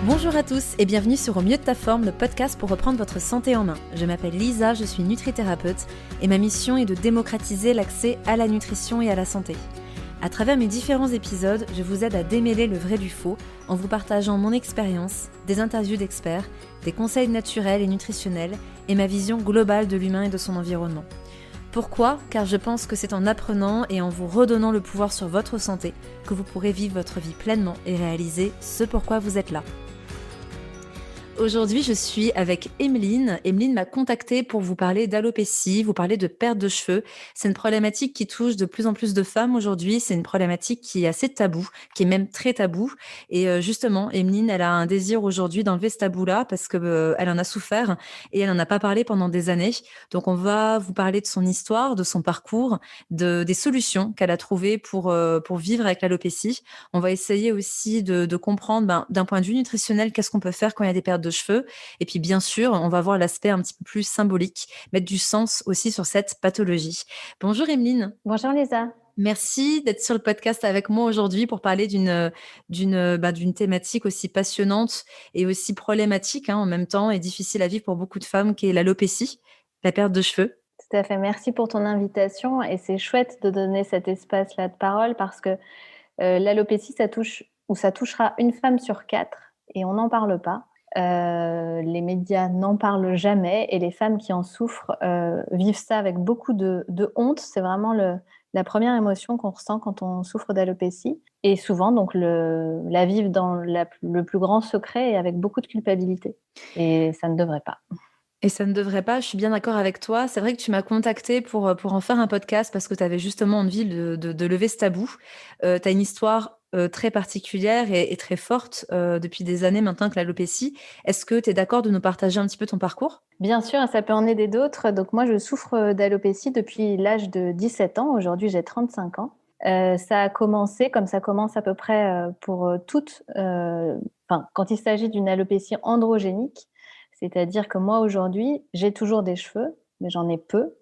Bonjour à tous et bienvenue sur Au mieux de ta forme, le podcast pour reprendre votre santé en main. Je m'appelle Lisa, je suis nutrithérapeute et ma mission est de démocratiser l'accès à la nutrition et à la santé. À travers mes différents épisodes, je vous aide à démêler le vrai du faux en vous partageant mon expérience, des interviews d'experts, des conseils naturels et nutritionnels et ma vision globale de l'humain et de son environnement. Pourquoi ? Car je pense que c'est en apprenant et en vous redonnant le pouvoir sur votre santé que vous pourrez vivre votre vie pleinement et réaliser ce pourquoi vous êtes là. Aujourd'hui, je suis avec Emeline. Emeline m'a contactée pour vous parler d'alopécie, vous parler de perte de cheveux. C'est une problématique qui touche de plus en plus de femmes aujourd'hui. C'est une problématique qui est assez taboue, qui est même très taboue. Et justement, Emeline, elle a un désir aujourd'hui d'enlever ce tabou-là parce que elle en a souffert et elle n'en a pas parlé pendant des années. Donc, on va vous parler de son histoire, de son parcours, des solutions qu'elle a trouvées pour vivre avec l'alopécie. On va essayer aussi de comprendre, d'un point de vue nutritionnel, qu'est-ce qu'on peut faire quand il y a des pertes de cheveux. Et puis, bien sûr, on va voir l'aspect un petit peu plus symbolique, mettre du sens aussi sur cette pathologie. Bonjour Emeline. Bonjour Lisa. Merci d'être sur le podcast avec moi aujourd'hui pour parler d'une thématique aussi passionnante et aussi problématique en même temps et difficile à vivre pour beaucoup de femmes, qui est l'alopécie, la perte de cheveux. Tout à fait, merci pour ton invitation et c'est chouette de donner cet espace-là de parole parce que l'alopécie, ça touchera une femme sur 4 et on n'en parle pas. Les médias n'en parlent jamais et les femmes qui en souffrent vivent ça avec beaucoup de honte. C'est vraiment la première émotion qu'on ressent quand on souffre d'alopécie et souvent donc la vivent dans le plus grand secret et avec beaucoup de culpabilité et ça ne devrait pas. Et ça ne devrait pas, je suis bien d'accord avec toi. C'est vrai que tu m'as contactée pour en faire un podcast parce que tu avais justement envie de lever ce tabou. Tu as une histoire très particulière et très forte depuis des années maintenant que l'alopécie. Est-ce que tu es d'accord de nous partager un petit peu ton parcours ? Bien sûr, ça peut en aider d'autres. Donc moi, je souffre d'alopécie depuis l'âge de 17 ans. Aujourd'hui, j'ai 35 ans. Ça a commencé comme ça commence à peu près pour toutes. Quand il s'agit d'une alopécie androgénique, c'est-à-dire que moi, aujourd'hui, j'ai toujours des cheveux, mais j'en ai peu,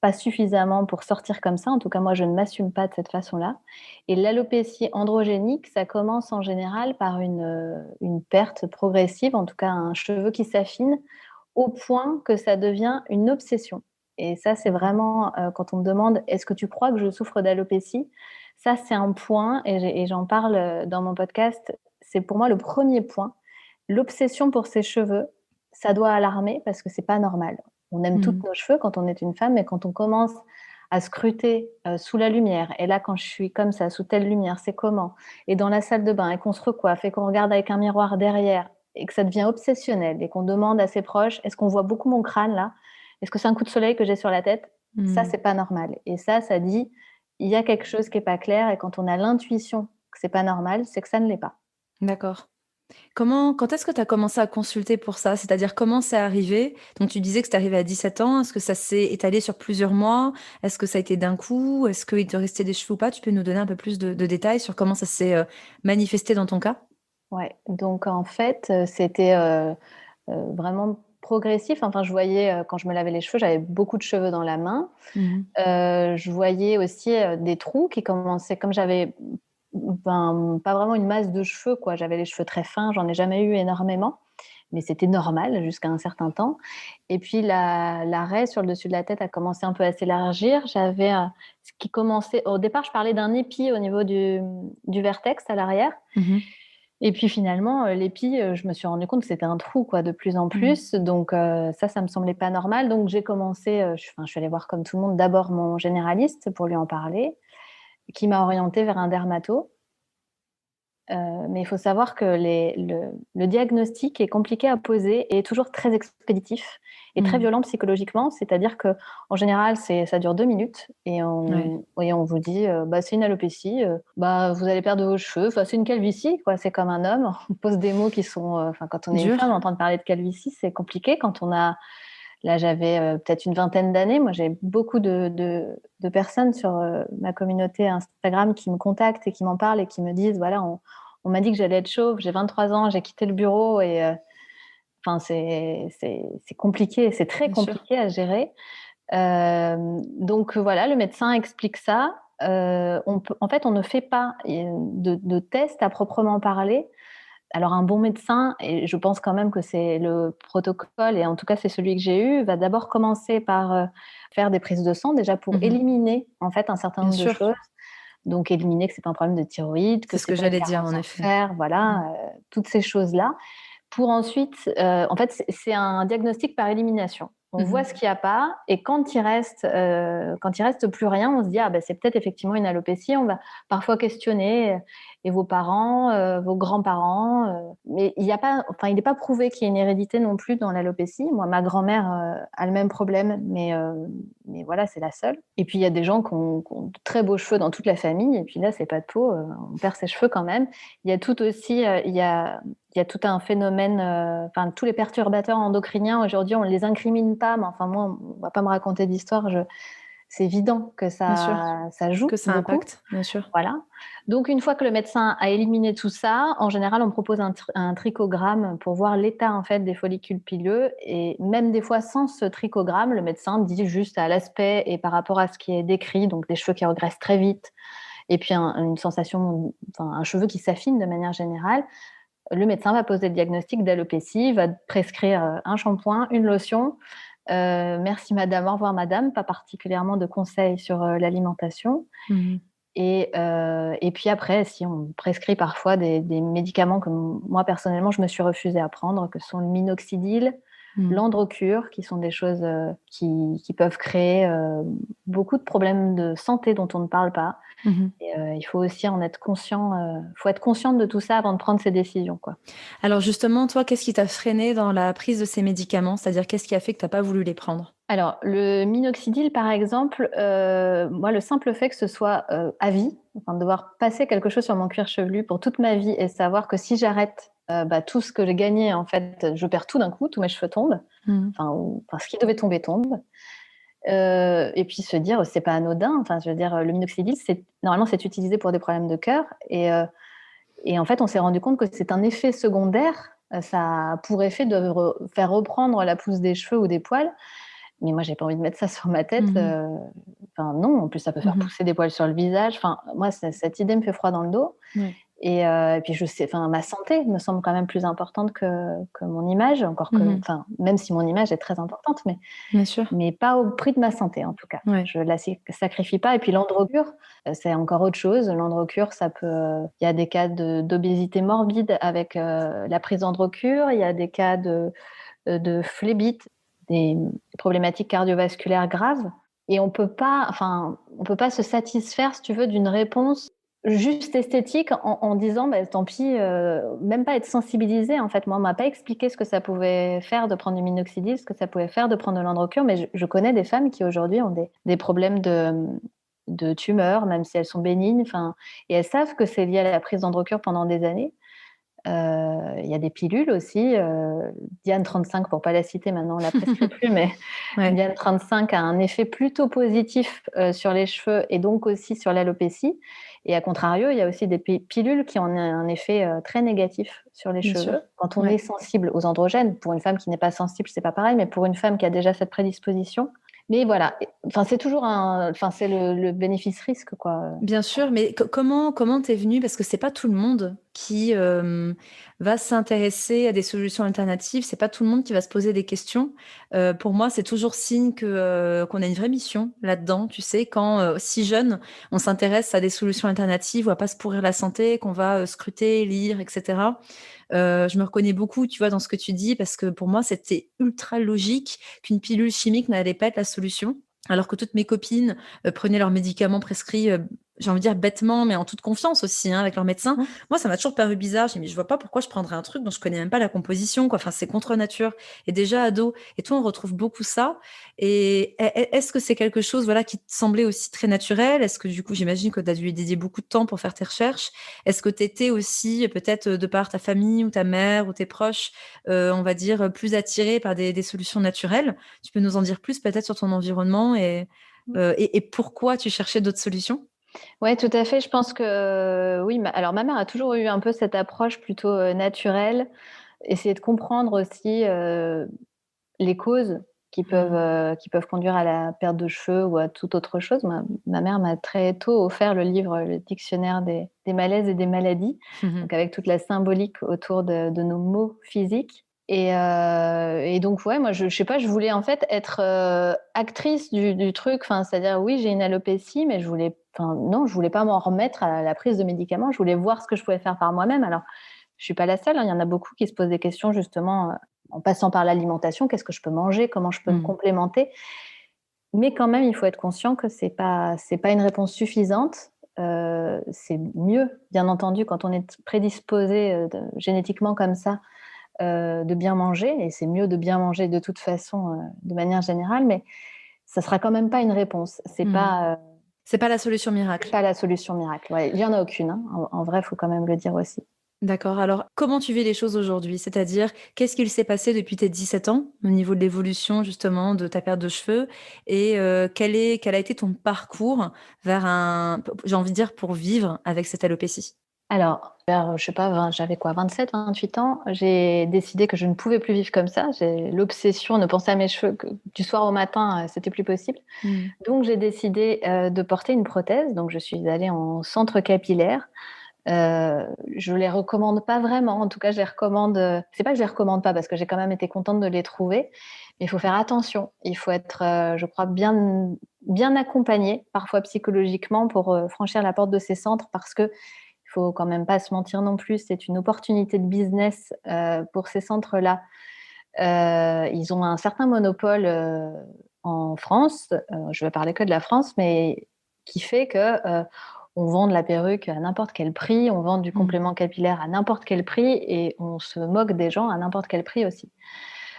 pas suffisamment pour sortir comme ça. En tout cas, moi, je ne m'assume pas de cette façon-là. Et l'alopécie androgénique, ça commence en général par une perte progressive, en tout cas un cheveu qui s'affine, au point que ça devient une obsession. Et ça, c'est vraiment, quand on me demande est-ce que tu crois que je souffre d'alopécie, ça, c'est un point, et j'en parle dans mon podcast, c'est pour moi le premier point. L'obsession pour ses cheveux, ça doit alarmer parce que c'est pas normal. On aime toutes nos cheveux quand on est une femme, mais quand on commence à scruter sous la lumière, et là, quand je suis comme ça, sous telle lumière, c'est comment? Et dans la salle de bain, et qu'on se recoiffe, et qu'on regarde avec un miroir derrière, et que ça devient obsessionnel, et qu'on demande à ses proches, est-ce qu'on voit beaucoup mon crâne là? Est-ce que c'est un coup de soleil que j'ai sur la tête? Ça, c'est pas normal. Et ça dit, il y a quelque chose qui est pas clair, et quand on a l'intuition que c'est pas normal, c'est que ça ne l'est pas. D'accord. Quand est-ce que tu as commencé à consulter pour ça? C'est-à-dire comment c'est arrivé? Donc tu disais que c'est arrivé à 17 ans. Est-ce que ça s'est étalé sur plusieurs mois? Est-ce que ça a été d'un coup? Est-ce qu'il te restait des cheveux ou pas? Tu peux nous donner un peu plus de détails sur comment ça s'est manifesté dans ton cas? Ouais, donc en fait, c'était vraiment progressif. Enfin, je voyais, quand je me lavais les cheveux, j'avais beaucoup de cheveux dans la main. Mmh. Je voyais aussi des trous qui commençaient, comme j'avais pas vraiment une masse de cheveux, quoi. J'avais les cheveux très fins, j'en ai jamais eu énormément, mais c'était normal jusqu'à un certain temps. Et puis la raie sur le dessus de la tête a commencé un peu à s'élargir. J'avais ce qui commençait au départ, je parlais d'un épi au niveau du vertex à l'arrière. Mmh. Et puis finalement, l'épi, je me suis rendu compte que c'était un trou, quoi, de plus en Mmh. plus. Donc ça me semblait pas normal. Donc j'ai commencé, je suis allée voir comme tout le monde, d'abord mon généraliste pour lui en parler, qui m'a orientée vers un dermato. Mais il faut savoir que le diagnostic est compliqué à poser et est toujours très expéditif et très Mmh. violent psychologiquement. C'est-à-dire qu'en général, ça dure 2 minutes et Ouais, on vous dit, c'est une alopécie, vous allez perdre vos cheveux, enfin, c'est une calvitie, quoi, c'est comme un homme. On pose des mots qui sont, quand on est une dur. femme, entendre parler de calvitie, c'est compliqué. Quand on a Là, j'avais peut-être une vingtaine d'années. Moi, j'ai beaucoup de personnes sur ma communauté Instagram qui me contactent et qui m'en parlent et qui me disent, voilà, on m'a dit que j'allais être chauve, j'ai 23 ans, j'ai quitté le bureau et c'est compliqué, c'est très Bien sûr. compliqué à gérer. Donc voilà, le médecin explique ça. En fait, on ne fait pas de tests à proprement parler alors un bon médecin, et je pense quand même que c'est le protocole, et en tout cas c'est celui que j'ai eu, va d'abord commencer par faire des prises de sang déjà pour Mmh. éliminer en fait un certain Bien nombre de sûr, choses. Donc éliminer que c'est pas un problème de thyroïde, que c'est ce c'est que pas une j'allais dire carence en en effet. fer, Mmh. voilà, toutes ces choses-là. Pour ensuite, en fait, c'est un diagnostic par élimination. On voit Mmh. ce qu'il y a pas, et quand il reste plus rien, on se dit: «Ah bah, c'est peut-être effectivement une alopécie». On va parfois questionner, et vos parents, vos grands-parents, mais il y a pas enfin, il n'est pas prouvé qu'il y ait une hérédité non plus dans l'alopécie. Moi, ma grand-mère, a le même problème, mais voilà, c'est la seule. Et puis il y a des gens qui ont de très beaux cheveux dans toute la famille, et puis là, c'est pas de peau, on perd ses cheveux quand même. Il y a tout aussi, il y a tout un phénomène, enfin tous les perturbateurs endocriniens aujourd'hui, on ne les incrimine pas, mais enfin moi, on va pas me raconter d'histoire, c'est évident que Bien sûr, ça joue que ça beaucoup. impacte, bien sûr. Voilà. Donc une fois que le médecin a éliminé tout ça, en général, on propose un trichogramme pour voir l'état en fait des follicules pileux, et même des fois sans ce trichogramme, le médecin dit juste à l'aspect et par rapport à ce qui est décrit, donc des cheveux qui regressent très vite, et puis une sensation, enfin un cheveu qui s'affine de manière générale. Le médecin va poser le diagnostic d'alopécie, va prescrire un shampoing, une lotion. Merci madame, au revoir madame, pas particulièrement de conseils sur l'alimentation. Mmh. Et puis après, si on prescrit parfois des médicaments que moi personnellement je me suis refusée à prendre, que sont le minoxidil, Mmh. l'androcure, qui sont des choses qui peuvent créer beaucoup de problèmes de santé dont on ne parle pas. Mmh. Et il faut aussi en être conscient, faut être consciente de tout ça avant de prendre ses décisions, quoi. Alors justement, toi, qu'est-ce qui t'a freiné dans la prise de ces médicaments? C'est-à-dire qu'est-ce qui a fait que tu as pas voulu les prendre? Alors, le minoxidil, par exemple, moi, le simple fait que ce soit à vie, enfin, de devoir passer quelque chose sur mon cuir chevelu pour toute ma vie, et savoir que si j'arrête, bah, tout ce que j'ai gagné, en fait, je perds tout d'un coup, tous mes cheveux tombent, Mmh. enfin, ce qui devait tomber tombe. Et puis se dire, c'est pas anodin. Enfin, je veux dire, le minoxidil, normalement, c'est utilisé pour des problèmes de cœur, et en fait, on s'est rendu compte que c'est un effet secondaire. Ça a pour effet de faire reprendre la pousse des cheveux ou des poils. Mais moi, j'ai pas envie de mettre ça sur ma tête. Mmh. Enfin, non. En plus, ça peut faire Mmh. pousser des poils sur le visage. Enfin, moi, cette idée me fait froid dans le dos. Ouais. Et puis, je sais, enfin, ma santé me semble quand même plus importante que mon image. Encore que, Mmh. enfin, même si mon image est très importante, Bien sûr. mais pas au prix de ma santé, en tout cas. Ouais. Je la sacrifie pas. Et puis l'androcure, c'est encore autre chose. L'androcure, ça peut, il y a des cas d'obésité morbide avec la prise d'androcure. Il y a des cas de phlébite, des problématiques cardiovasculaires graves. Et on peut pas se satisfaire, si tu veux, d'une réponse juste esthétique en disant, bah, tant pis, même pas être sensibilisé. En fait, moi, on m'a pas expliqué ce que ça pouvait faire de prendre du minoxidil, ce que ça pouvait faire de prendre de l'androcure, mais je connais des femmes qui aujourd'hui ont des problèmes de tumeurs, même si elles sont bénignes, enfin, et elles savent que c'est lié à la prise d'androcure pendant des années. Il y a des pilules aussi, Diane 35 pour pas la citer, maintenant on la prescrit plus, mais Ouais. Diane 35 a un effet plutôt positif, sur les cheveux et donc aussi sur l'alopécie, et à contrario, il y a aussi des pilules qui ont un effet, très négatif sur les Bien cheveux. sûr. Quand on est Ouais. sensible aux androgènes, pour une femme qui n'est pas sensible, c'est pas pareil, mais pour une femme qui a déjà cette prédisposition, mais voilà, enfin c'est toujours c'est le bénéfice-risque, quoi. Bien sûr, mais comment t'es venue? Parce que c'est pas tout le monde qui, va s'intéresser à des solutions alternatives. C'est pas tout le monde qui va se poser des questions. Pour moi, c'est toujours signe que, qu'on a une vraie mission là-dedans, tu sais? Quand, si jeune, on s'intéresse à des solutions alternatives, on va pas se pourrir la santé, qu'on va, scruter, lire et cetera. Je me reconnais beaucoup, tu vois, dans ce que tu dis parce que pour moi, c'était ultra logique qu'une pilule chimique n'allait pas être la solution. Alors que toutes mes copines, prenaient leurs médicaments prescrits, j'ai envie de dire bêtement, mais en toute confiance aussi, hein, avec leur médecin. Mmh. Moi, ça m'a toujours paru bizarre. J'ai dit: «Mais je vois pas pourquoi je prendrais un truc dont je connais même pas la composition, quoi. Enfin, c'est contre nature» et déjà ado et toi, on retrouve beaucoup ça et est-ce que c'est quelque chose, voilà, qui te semblait aussi très naturel? Est-ce que du coup, j'imagine que tu as dû y dédier beaucoup de temps pour faire tes recherches? Est-ce que tu étais aussi, peut-être, de par ta famille ou ta mère ou tes proches, on va dire, plus attirés par des solutions naturelles? Tu peux nous en dire plus peut-être sur ton environnement et pourquoi tu cherchais d'autres solutions? Ouais, tout à fait. Je pense que, oui, alors ma mère a toujours eu un peu cette approche plutôt, naturelle, essayer de comprendre aussi, les causes. qui peuvent conduire à la perte de cheveux ou à toute autre chose. Ma mère m'a très tôt offert le livre, le dictionnaire des malaises et des maladies, donc avec toute la symbolique autour de nos maux physiques. Et donc, ouais, moi, je sais pas, je voulais en fait être actrice du truc. Enfin, c'est-à-dire, oui, j'ai une alopécie, mais non, je voulais pas m'en remettre à la prise de médicaments. Je voulais voir ce que je pouvais faire par moi-même. Alors, je suis pas la seule, hein. Il y en a beaucoup qui se posent des questions justement en passant par l'alimentation. Qu'est-ce que je peux manger? Comment je peux me complémenter? Mais quand même, il faut être conscient que c'est pas une réponse suffisante. C'est mieux, bien entendu, quand on est prédisposé génétiquement comme ça, de bien manger. Et c'est mieux de bien manger de toute façon, de manière générale. Mais ça sera quand même pas une réponse. C'est pas la solution miracle. Pas la solution miracle. Ouais, il y en a aucune, hein. En vrai, il faut quand même le dire aussi. D'accord. Alors, comment tu vis les choses aujourd'hui? C'est-à-dire, qu'est-ce qu'il s'est passé depuis tes 17 ans au niveau de l'évolution justement de ta perte de cheveux et quel a été ton parcours vers j'ai envie de dire, pour vivre avec cette alopécie? Alors, je sais pas, j'avais quoi, 27, 28 ans, j'ai décidé que je ne pouvais plus vivre comme ça. J'ai l'obsession de penser à mes cheveux que du soir au matin, c'était plus possible. Donc j'ai décidé de porter une prothèse. Donc je suis allée en centre capillaire. Je les recommande pas vraiment. En tout cas, je les recommande. C'est pas que je les recommande pas parce que j'ai quand même été contente de les trouver, mais il faut faire attention. Il faut être, je crois, bien accompagné, parfois psychologiquement, pour franchir la porte de ces centres, parce que il faut quand même pas se mentir non plus. C'est une opportunité de business pour ces centres-là. Ils ont un certain monopole en France. Je vais parler que de la France, mais qui fait que on vend de la perruque à n'importe quel prix, on vend du complément capillaire à n'importe quel prix et on se moque des gens à n'importe quel prix aussi.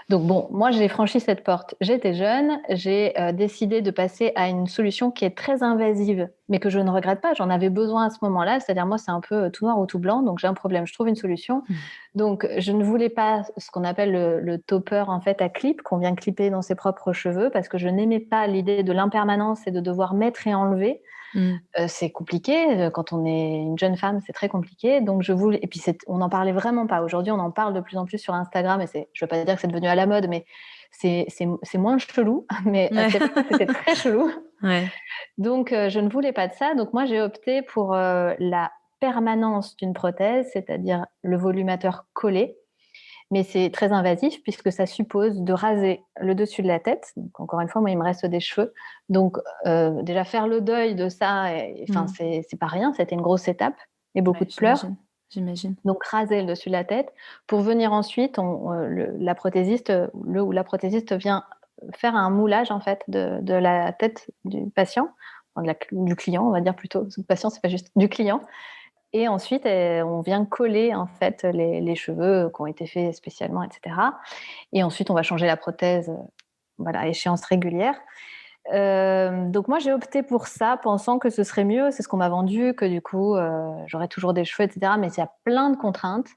Donc bon, moi j'ai franchi cette porte. J'étais jeune, j'ai décidé de passer à une solution qui est très invasive, mais que je ne regrette pas. J'en avais besoin à ce moment-là. C'est-à-dire moi c'est un peu tout noir ou tout blanc, donc j'ai un problème, je trouve une solution. Donc je ne voulais pas ce qu'on appelle le topper en fait à clip, qu'on vient clipper dans ses propres cheveux, parce que je n'aimais pas l'idée de l'impermanence et de devoir mettre et enlever. C'est compliqué. Quand on est une jeune femme, c'est très compliqué. Donc, je voulais. Et puis, on n'en parlait vraiment pas. Aujourd'hui, on en parle de plus en plus sur Instagram. Et je ne veux pas dire que c'est devenu à la mode, mais c'est moins chelou. Mais à cette époque, c'était très chelou. Ouais. Donc, je ne voulais pas de ça. Donc, moi, j'ai opté pour la permanence d'une prothèse, c'est-à-dire le volumateur collé. Mais c'est très invasif puisque ça suppose de raser le dessus de la tête. Donc, encore une fois, moi, il me reste des cheveux. Donc, déjà, faire le deuil de ça, c'est pas rien. C'était une grosse étape et beaucoup de pleurs. J'imagine. Donc, raser le dessus de la tête pour venir ensuite, la prothésiste, le ou la prothésiste vient faire un moulage, en fait, de la tête du patient, enfin, du client, on va dire plutôt. Parce que le patient, c'est pas juste du client. Et ensuite, on vient coller en fait les cheveux qui ont été faits spécialement, etc. Et ensuite, on va changer la prothèse, voilà, à échéance régulière. Donc moi, j'ai opté pour ça, pensant que ce serait mieux. C'est ce qu'on m'a vendu, que du coup, j'aurais toujours des cheveux, etc. Mais il y a plein de contraintes.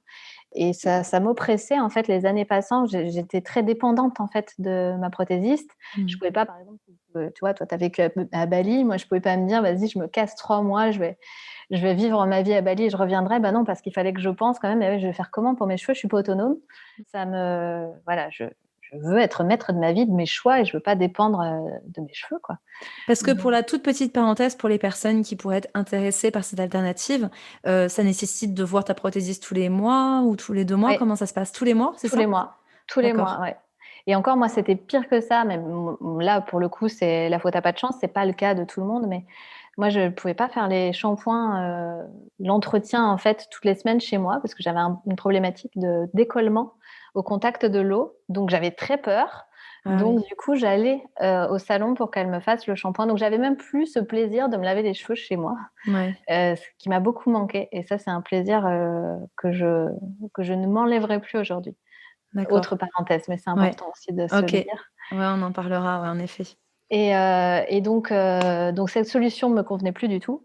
Et ça m'oppressait en fait les années passant. J'étais très dépendante en fait de ma prothésiste. Je pouvais pas, par exemple, tu vois, toi, tu as vécu à Bali. Moi, je pouvais pas me dire, vas-y, je me casse 3 mois, je vais vivre ma vie à Bali et je reviendrai. Ben non, parce qu'il fallait que je pense quand même, mais je vais faire comment pour mes cheveux? Je suis pas autonome. Voilà, je veux être maître de ma vie, de mes choix, et je veux pas dépendre de mes cheveux, quoi. Parce que pour la toute petite parenthèse, pour les personnes qui pourraient être intéressées par cette alternative, ça nécessite de voir ta prothésiste tous les mois ou tous les 2 mois? Ouais. Comment ça se passe? Tous les mois, c'est ça? Tous les D'accord. mois, ouais. Et encore, moi, c'était pire que ça. Mais là, pour le coup, c'est la faute à pas de chance. C'est pas le cas de tout le monde, mais moi, je pouvais pas faire les shampoings, l'entretien en fait toutes les semaines chez moi parce que j'avais une problématique de décollement au contact de l'eau. Donc, j'avais très peur. Ah Donc, oui. du coup, j'allais au salon pour qu'elle me fasse le shampoing. Donc, j'avais même plus ce plaisir de me laver les cheveux chez moi, Ouais, ce qui m'a beaucoup manqué. Et ça, c'est un plaisir que je ne m'enlèverai plus aujourd'hui. d'accord. Autre parenthèse, mais c'est Ouais. important aussi de se le OK. Ouais, dire. on en parlera, ouais, en effet. Et donc cette solution me convenait plus du tout.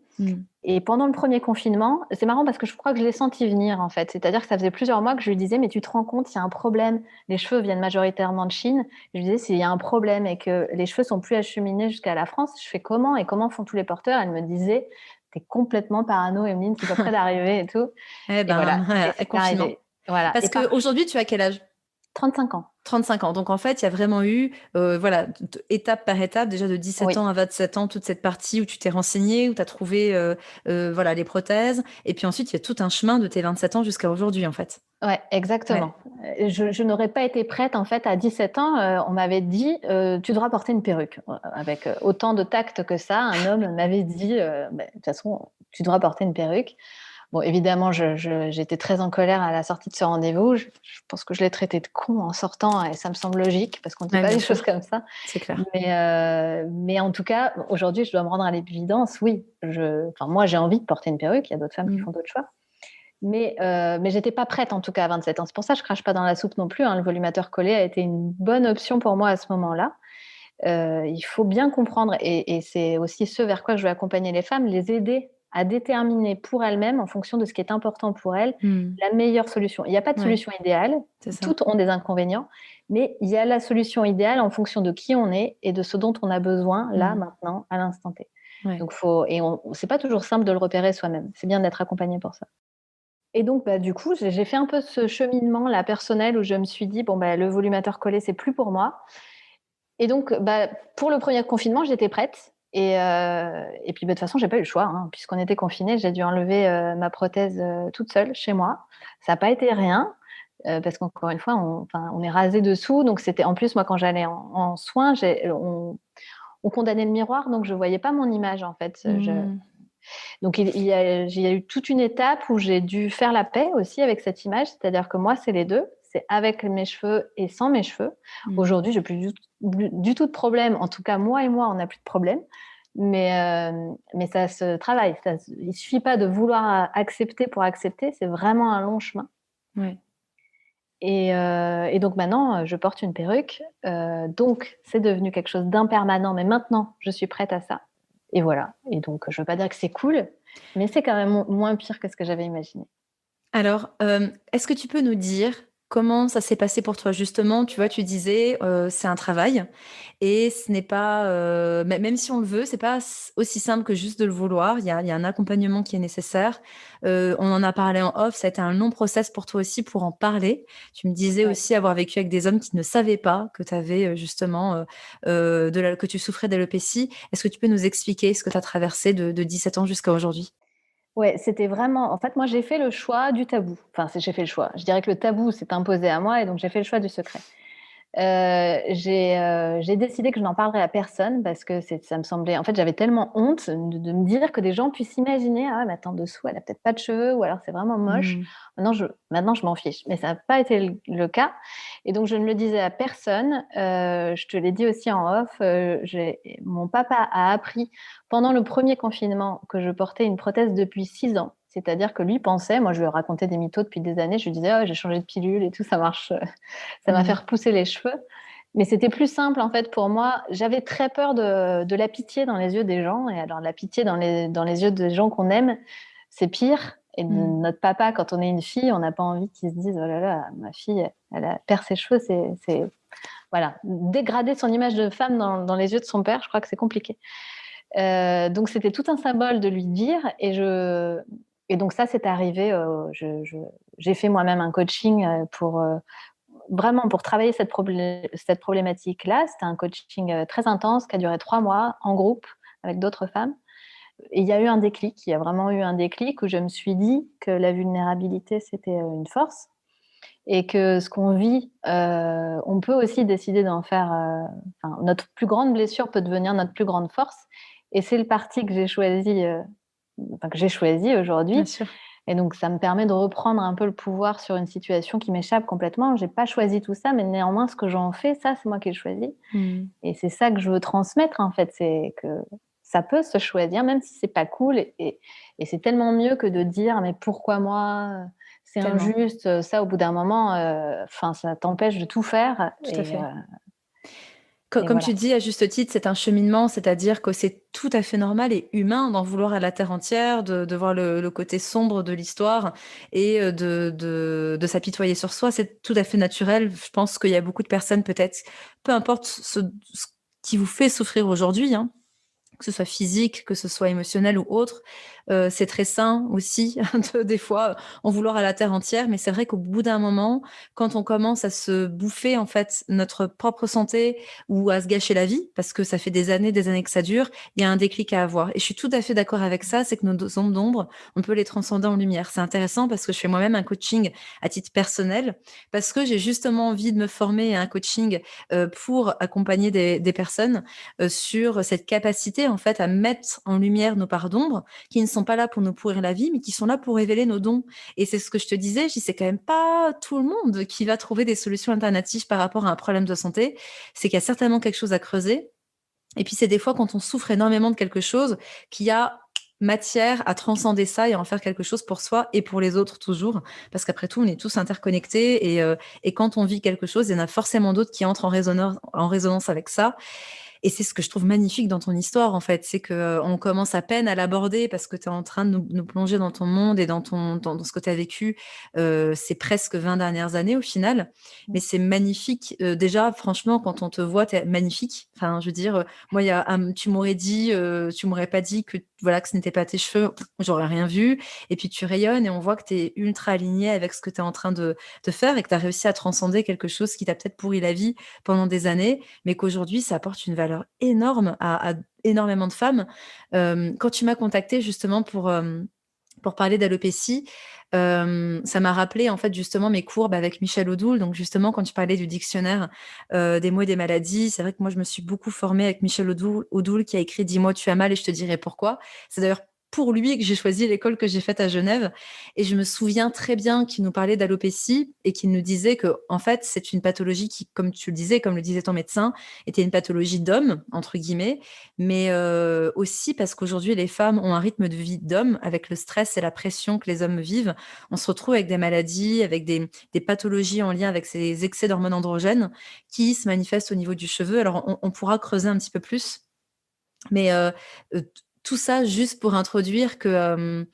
Et pendant le premier confinement, c'est marrant parce que je crois que je l'ai senti venir en fait. C'est-à-dire que ça faisait plusieurs mois que je lui disais, mais tu te rends compte, il y a un problème. Les cheveux viennent majoritairement de Chine. Je lui disais, s'il y a un problème et que les cheveux sont plus acheminés jusqu'à la France, je fais comment et comment font tous les porteurs? Elle me disait, t'es complètement parano, Emeline, c'est pas près d'arriver et tout. Eh Et voilà, ben, et ouais, c'est confinement. arrivé. Voilà. Parce qu'aujourd'hui, tu as quel âge? 35 ans. 35 ans. Donc, en fait, il y a vraiment eu, voilà, étape par étape, déjà de 17 Oui. ans à 27 ans, toute cette partie où tu t'es renseigné, où tu as trouvé voilà, les prothèses. Et puis ensuite, il y a tout un chemin de tes 27 ans jusqu'à aujourd'hui, en fait. Ouais, exactement. Ouais. Je n'aurais pas été prête, en fait, à 17 ans. On m'avait dit, tu devras porter une perruque. Avec autant de tact que ça, un homme m'avait dit, de toute façon, tu devras porter une perruque. Bon, évidemment, j'étais très en colère à la sortie de ce rendez-vous. Je pense que je l'ai traité de con en sortant, et ça me semble logique parce qu'on ne dit Ouais, pas bien les choses sûr, comme ça. c'est clair. Mais en tout cas, aujourd'hui, je dois me rendre à l'évidence. Oui, enfin, moi, j'ai envie de porter une perruque. Il y a d'autres femmes qui Mm. font d'autres choix. Mais j'étais pas prête, en tout cas, à 27 ans. C'est pour ça que je crache pas dans la soupe non plus, hein. Le volumateur collé a été une bonne option pour moi à ce moment-là. Il faut bien comprendre, et c'est aussi ce vers quoi je veux accompagner les femmes, les aider à déterminer pour elles-mêmes, en fonction de ce qui est important pour elles, Mm. la meilleure solution. Il n'y a pas de Ouais, solution idéale, c'est ça. toutes ont des inconvénients, mais il y a la solution idéale en fonction de qui on est et de ce dont on a besoin là, Mm. maintenant, à l'instant T. Ouais. Donc c'est pas toujours simple de le repérer soi-même. C'est bien d'être accompagné pour ça. Et donc, du coup, j'ai fait un peu ce cheminement là personnel où je me suis dit bon, le volumateur collé, c'est plus pour moi. Et donc, pour le premier confinement, j'étais prête. Et puis, de toute façon, j'ai pas eu le choix, hein. Puisqu'on était confinés, j'ai dû enlever ma prothèse toute seule chez moi. Ça n'a pas été rien, parce qu'encore une fois, on est rasé dessous. Donc, c'était en plus, moi, quand j'allais en soins, on condamnait le miroir, donc je voyais pas mon image, en fait. Mm. Donc, il y a eu toute une étape où j'ai dû faire la paix aussi avec cette image. C'est-à-dire que moi, c'est les deux. C'est avec mes cheveux et sans mes cheveux. Mm. Aujourd'hui, j'ai plus du tout de problème. En tout cas, moi et moi, on n'a plus de problème. Mais ça se travaille. Il ne suffit pas de vouloir accepter pour accepter. C'est vraiment un long chemin. Ouais. Et donc maintenant, je porte une perruque. Donc, c'est devenu quelque chose d'impermanent. Mais maintenant, je suis prête à ça. Et voilà. Et donc, je ne veux pas dire que c'est cool, mais c'est quand même moins pire que ce que j'avais imaginé. Alors, est-ce que tu peux nous dire comment ça s'est passé pour toi? Justement, tu vois, tu disais, c'est un travail et ce n'est pas, même si on le veut, c'est pas aussi simple que juste de le vouloir. Il y a un accompagnement qui est nécessaire. On en a parlé en off, ça a été un long process pour toi aussi pour en parler. Tu me disais Ouais. aussi avoir vécu avec des hommes qui ne savaient pas que tu avais, justement, que tu souffrais d'alopécie. Est-ce que tu peux nous expliquer ce que tu as traversé de 17 ans jusqu'à aujourd'hui? Ouais, c'était vraiment. En fait, moi, j'ai fait le choix du tabou. Enfin, j'ai fait le choix. Je dirais que le tabou s'est imposé à moi, et donc j'ai fait le choix du secret. J'ai décidé que je n'en parlerais à personne parce que ça me semblait. En fait, j'avais tellement honte de me dire que des gens puissent imaginer, ah, mais attends, dessous, elle a peut-être pas de cheveux, ou alors c'est vraiment moche. Mmh. Maintenant, je m'en fiche. Mais ça n'a pas été le cas. Et donc, je ne le disais à personne. Je te l'ai dit aussi en off. Mon papa a appris pendant le premier confinement que je portais une prothèse depuis 6 ans. C'est-à-dire que lui pensait, moi je lui racontais des mythos depuis des années, je lui disais, oh, j'ai changé de pilule et tout, ça marche, ça m'a fait Mmh. repousser les cheveux. Mais c'était plus simple en fait pour moi. J'avais très peur de la pitié dans les yeux des gens. Et alors la pitié dans les yeux des gens qu'on aime, c'est pire. Et Mmh. notre papa, quand on est une fille, on n'a pas envie qu'il se dise, oh là là, ma fille, elle perd ses cheveux. Voilà, dégrader son image de femme dans les yeux de son père, je crois que c'est compliqué. Donc c'était tout un symbole de lui dire. Et donc ça, c'est arrivé. J'ai fait moi-même un coaching vraiment pour travailler cette problématique-là. C'était un coaching très intense qui a duré 3 mois en groupe avec d'autres femmes. Et il y a eu un déclic. Il y a vraiment eu un déclic où je me suis dit que la vulnérabilité, c'était une force, et que ce qu'on vit, on peut aussi décider d'en faire. Enfin, notre plus grande blessure peut devenir notre plus grande force. Et c'est le parti que j'ai choisi, Bien aujourd'hui. sûr. Et donc, ça me permet de reprendre un peu le pouvoir sur une situation qui m'échappe complètement. J'ai pas choisi tout ça, mais néanmoins, ce que j'en fais, ça, c'est moi qui le choisis. Mmh. Et c'est ça que je veux transmettre, en fait. C'est que ça peut se choisir, même si c'est pas cool. Et c'est tellement mieux que de dire, mais pourquoi moi? C'est Tellement. injuste. Ça, au bout d'un moment, enfin, ça t'empêche de tout faire. Tout à fait. Comme Voilà. tu dis à juste titre, c'est un cheminement, c'est-à-dire que c'est tout à fait normal et humain d'en vouloir à la terre entière, de voir le côté sombre de l'histoire et de s'apitoyer sur soi. C'est tout à fait naturel. Je pense qu'il y a beaucoup de personnes, peut-être, peu importe ce qui vous fait souffrir aujourd'hui, hein, que ce soit physique, que ce soit émotionnel ou autre, C'est très sain aussi des fois en vouloir à la terre entière, mais c'est vrai qu'au bout d'un moment, quand on commence à se bouffer en fait notre propre santé ou à se gâcher la vie, parce que ça fait des années que ça dure, il y a un déclic à avoir. Et je suis tout à fait d'accord avec ça, c'est que nos zones d'ombre, on peut les transcender en lumière. C'est intéressant parce que je fais moi-même un coaching à titre personnel, parce que j'ai justement envie de me former à un coaching pour accompagner des personnes sur cette capacité en fait à mettre en lumière nos parts d'ombre qui ne sont pas là pour nous pourrir la vie, mais qui sont là pour révéler nos dons. Et c'est ce que je te disais, je dis, c'est quand même pas tout le monde qui va trouver des solutions alternatives par rapport à un problème de santé. C'est qu'il y a certainement quelque chose à creuser. Et puis c'est des fois quand on souffre énormément de quelque chose qu'il y a matière à transcender ça et à en faire quelque chose pour soi et pour les autres toujours. Parce qu'après tout, on est tous interconnectés et quand on vit quelque chose, il y en a forcément d'autres qui entrent en résonance avec ça. Et c'est ce que je trouve magnifique dans ton histoire, en fait. C'est que on commence à peine à l'aborder parce que tu es en train de nous plonger dans ton monde et dans ce que tu as vécu ces presque 20 dernières années au final. Mais c'est magnifique. Déjà, franchement, quand on te voit, tu es magnifique. Enfin, je veux dire, moi, tu m'aurais dit, tu m'aurais pas dit que voilà que ce n'était pas tes cheveux, j'aurais rien vu. Et puis tu rayonnes et on voit que tu es ultra aligné avec ce que tu es en train de faire et que tu as réussi à transcender quelque chose qui t'a peut-être pourri la vie pendant des années mais qu'aujourd'hui, ça apporte une valeur énorme à énormément de femmes. Quand tu m'as contactée justement pour parler d'alopécie, ça m'a rappelé en fait justement mes courbes avec Michel Odoul. Donc justement, quand tu parlais du dictionnaire des mots et des maladies, c'est vrai que moi je me suis beaucoup formée avec Michel Odoul qui a écrit Dis-moi tu as mal et je te dirai pourquoi. C'est d'ailleurs pour lui que j'ai choisi l'école que j'ai faite à Genève. Et je me souviens très bien qu'il nous parlait d'alopécie et qu'il nous disait que, en fait, c'est une pathologie qui, comme tu le disais, comme le disait ton médecin, était une pathologie d'homme, entre guillemets, mais aussi parce qu'aujourd'hui, les femmes ont un rythme de vie d'homme avec le stress et la pression que les hommes vivent. On se retrouve avec des maladies, avec des pathologies en lien avec ces excès d'hormones androgènes qui se manifestent au niveau du cheveu. Alors, on pourra creuser un petit peu plus, mais tout ça juste pour introduire que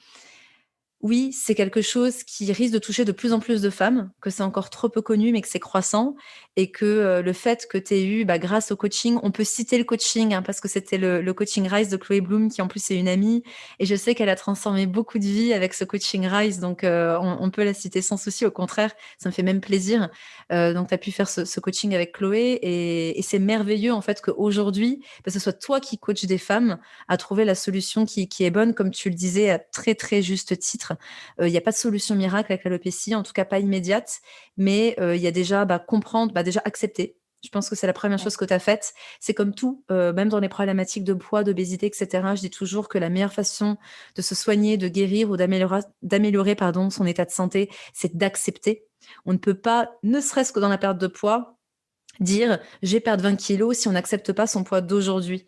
oui, c'est quelque chose qui risque de toucher de plus en plus de femmes, que c'est encore trop peu connu, mais que c'est croissant et que le fait que tu aies eu, bah, grâce au coaching, on peut citer le coaching hein, parce que c'était le coaching Rise de Chloé Bloom qui en plus est une amie et je sais qu'elle a transformé beaucoup de vies avec ce coaching Rise, donc on peut la citer sans souci, au contraire, ça me fait même plaisir. Donc tu as pu faire ce coaching avec Chloé et c'est merveilleux en fait qu'aujourd'hui, que ce soit toi qui coaches des femmes, à trouver la solution qui est bonne, comme tu le disais à très très juste titre. Il n'y a pas de solution miracle avec l'alopécie, en tout cas pas immédiate, mais il y a déjà comprendre, déjà accepter. Je pense que c'est la première chose que tu as faite. C'est comme tout, même dans les problématiques de poids, d'obésité, etc. Je dis toujours que la meilleure façon de se soigner, de guérir ou d'améliorer son état de santé, c'est d'accepter. On ne peut pas, ne serait-ce que dans la perte de poids, dire je vais perdre 20 kilos si on n'accepte pas son poids d'aujourd'hui.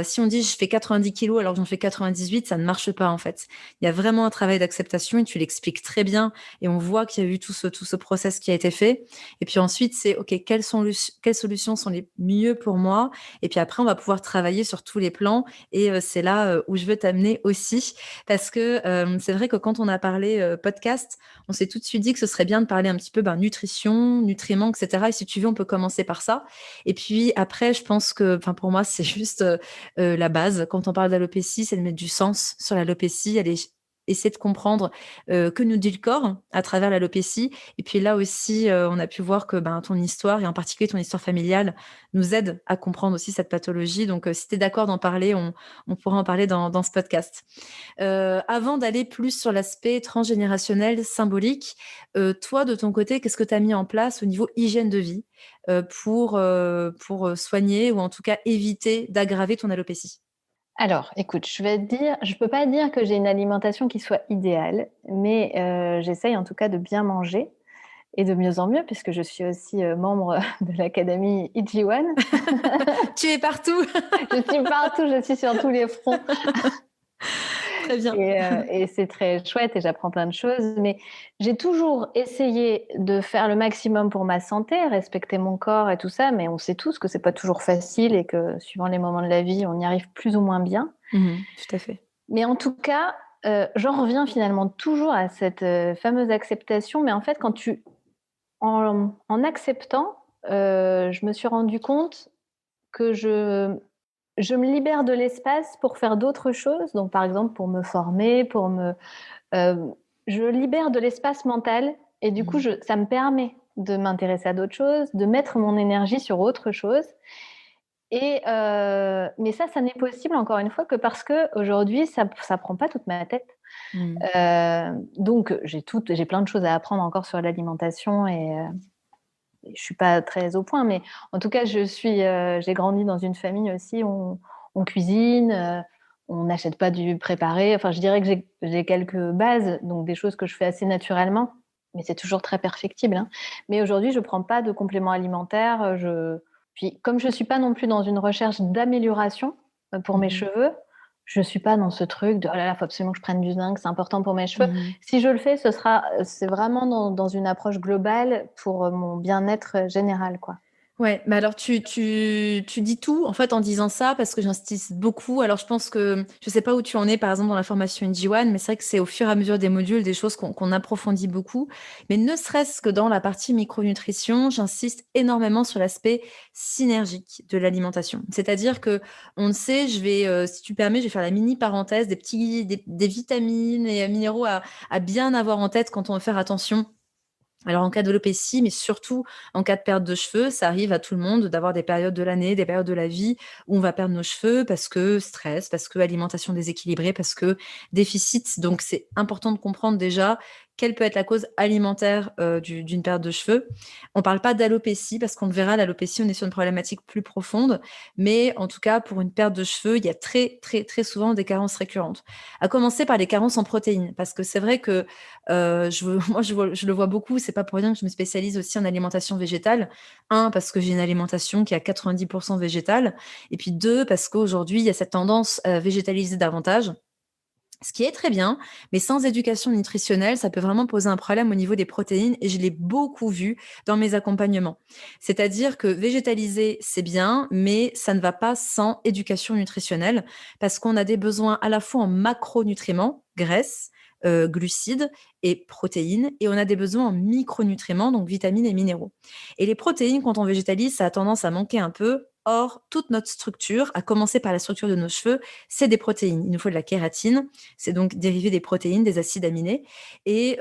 Si on dit je fais 90 kilos alors que j'en fais 98, ça ne marche pas en fait. Il y a vraiment un travail d'acceptation et tu l'expliques très bien et on voit qu'il y a eu tout ce process qui a été fait. Et puis ensuite, c'est OK, quelles solutions sont les mieux pour moi? Et puis après, on va pouvoir travailler sur tous les plans et c'est là où je veux t'amener aussi parce que c'est vrai que quand on a parlé podcast, on s'est tout de suite dit que ce serait bien de parler un petit peu nutrition, nutriments, etc. Et si tu veux, on peut commencer par ça. Et puis après, je pense que, pour moi, c'est juste la base. Quand on parle d'alopécie, c'est de mettre du sens sur l'alopécie, essayer de comprendre que nous dit le corps à travers l'alopécie. Et puis là aussi, on a pu voir que ton histoire, et en particulier ton histoire familiale, nous aide à comprendre aussi cette pathologie. Donc, si tu es d'accord d'en parler, on pourra en parler dans ce podcast. Avant d'aller plus sur l'aspect transgénérationnel, symbolique, toi, de ton côté, qu'est-ce que tu as mis en place au niveau hygiène de vie pour soigner ou en tout cas éviter d'aggraver ton alopécie? Alors, écoute, je peux pas dire que j'ai une alimentation qui soit idéale, mais j'essaye en tout cas de bien manger et de mieux en mieux puisque je suis aussi membre de l'académie Ijiwan. Tu es partout. Je suis partout, je suis sur tous les fronts. Très bien. Et c'est très chouette et j'apprends plein de choses. Mais j'ai toujours essayé de faire le maximum pour ma santé, respecter mon corps et tout ça. Mais on sait tous que c'est pas toujours facile et que suivant les moments de la vie, on y arrive plus ou moins bien. Tout à fait. Mais en tout cas, j'en reviens finalement toujours à cette fameuse acceptation. Mais en fait, en acceptant, je me suis rendu compte que je me libère de l'espace pour faire d'autres choses. Donc, par exemple, pour me former, euh, je libère de l'espace mental et du coup, Mhm. ça me permet de m'intéresser à d'autres choses, de mettre mon énergie sur autre chose. Mais ça n'est possible encore une fois que parce que aujourd'hui, ça prend pas toute ma tête. Mhm. Donc, j'ai plein de choses à apprendre encore sur l'alimentation et je suis pas très au point, mais en tout cas, j'ai grandi dans une famille aussi où on cuisine, on n'achète pas du préparé. Enfin, je dirais que j'ai quelques bases, donc des choses que je fais assez naturellement, mais c'est toujours très perfectible, hein. Mais aujourd'hui, je prends pas de compléments alimentaires. Puis, comme je suis pas non plus dans une recherche d'amélioration pour mes Mhm. cheveux, je suis pas dans ce truc de oh là là, faut absolument que je prenne du zinc, c'est important pour mes cheveux. Mhm. Si je le fais, c'est vraiment dans une approche globale pour mon bien-être général, quoi. Ouais, mais alors tu dis tout en fait en disant ça parce que j'insiste beaucoup. Alors je pense que je sais pas où tu en es par exemple dans la formation NG1, mais c'est vrai que c'est au fur et à mesure des modules des choses qu'on approfondit beaucoup. Mais ne serait-ce que dans la partie micronutrition, j'insiste énormément sur l'aspect synergique de l'alimentation. C'est-à-dire que on le sait, si tu permets, je vais faire la mini parenthèse des vitamines et minéraux à bien avoir en tête quand on veut faire attention. Alors en cas d'alopécie, mais surtout en cas de perte de cheveux, ça arrive à tout le monde d'avoir des périodes de l'année, des périodes de la vie où on va perdre nos cheveux parce que stress, parce que alimentation déséquilibrée, parce que déficit. Donc c'est important de comprendre déjà quelle peut être la cause alimentaire d'une perte de cheveux. On ne parle pas d'alopécie parce qu'on le verra, l'alopécie, on est sur une problématique plus profonde. Mais en tout cas, pour une perte de cheveux, il y a très, très, très souvent des carences récurrentes. À commencer par les carences en protéines, parce que c'est vrai que je le vois beaucoup, c'est pas pour rien que je me spécialise aussi en alimentation végétale. Un, parce que j'ai une alimentation qui est à 90% végétale. Et puis deux, parce qu'aujourd'hui, il y a cette tendance à végétaliser davantage. Ce qui est très bien, mais sans éducation nutritionnelle, ça peut vraiment poser un problème au niveau des protéines et je l'ai beaucoup vu dans mes accompagnements. C'est-à-dire que végétaliser, c'est bien, mais ça ne va pas sans éducation nutritionnelle parce qu'on a des besoins à la fois en macronutriments, graisses, glucides et protéines, et on a des besoins en micronutriments, donc vitamines et minéraux. Et les protéines, quand on végétalise, ça a tendance à manquer un peu. Or, toute notre structure, à commencer par la structure de nos cheveux, c'est des protéines. Il nous faut de la kératine, c'est donc dérivé des protéines, des acides aminés. Et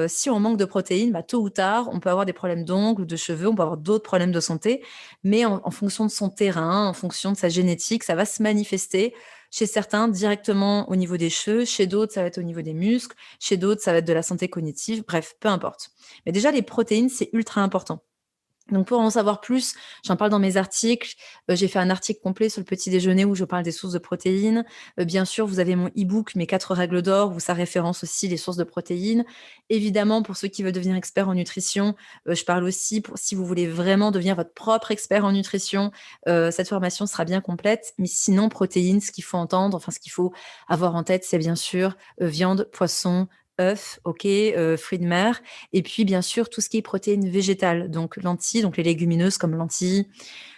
si on manque de protéines, bah, tôt ou tard, on peut avoir des problèmes d'ongles ou de cheveux, on peut avoir d'autres problèmes de santé. Mais en fonction de son terrain, en fonction de sa génétique, ça va se manifester chez certains directement au niveau des cheveux, chez d'autres, ça va être au niveau des muscles, chez d'autres, ça va être de la santé cognitive. Bref, peu importe. Mais déjà, les protéines, c'est ultra important. Donc pour en savoir plus, j'en parle dans mes articles. J'ai fait un article complet sur le petit déjeuner où je parle des sources de protéines. Bien sûr, vous avez mon e-book, mes 4 règles d'or, où ça référence aussi les sources de protéines. Évidemment, pour ceux qui veulent devenir experts en nutrition, je parle aussi pour si vous voulez vraiment devenir votre propre expert en nutrition, cette formation sera bien complète. Mais sinon, protéines, ce qu'il faut entendre, enfin ce qu'il faut avoir en tête, c'est bien sûr viande, poisson, œufs, ok, fruits de mer, et puis bien sûr tout ce qui est protéines végétales, donc lentilles, donc les légumineuses comme lentilles,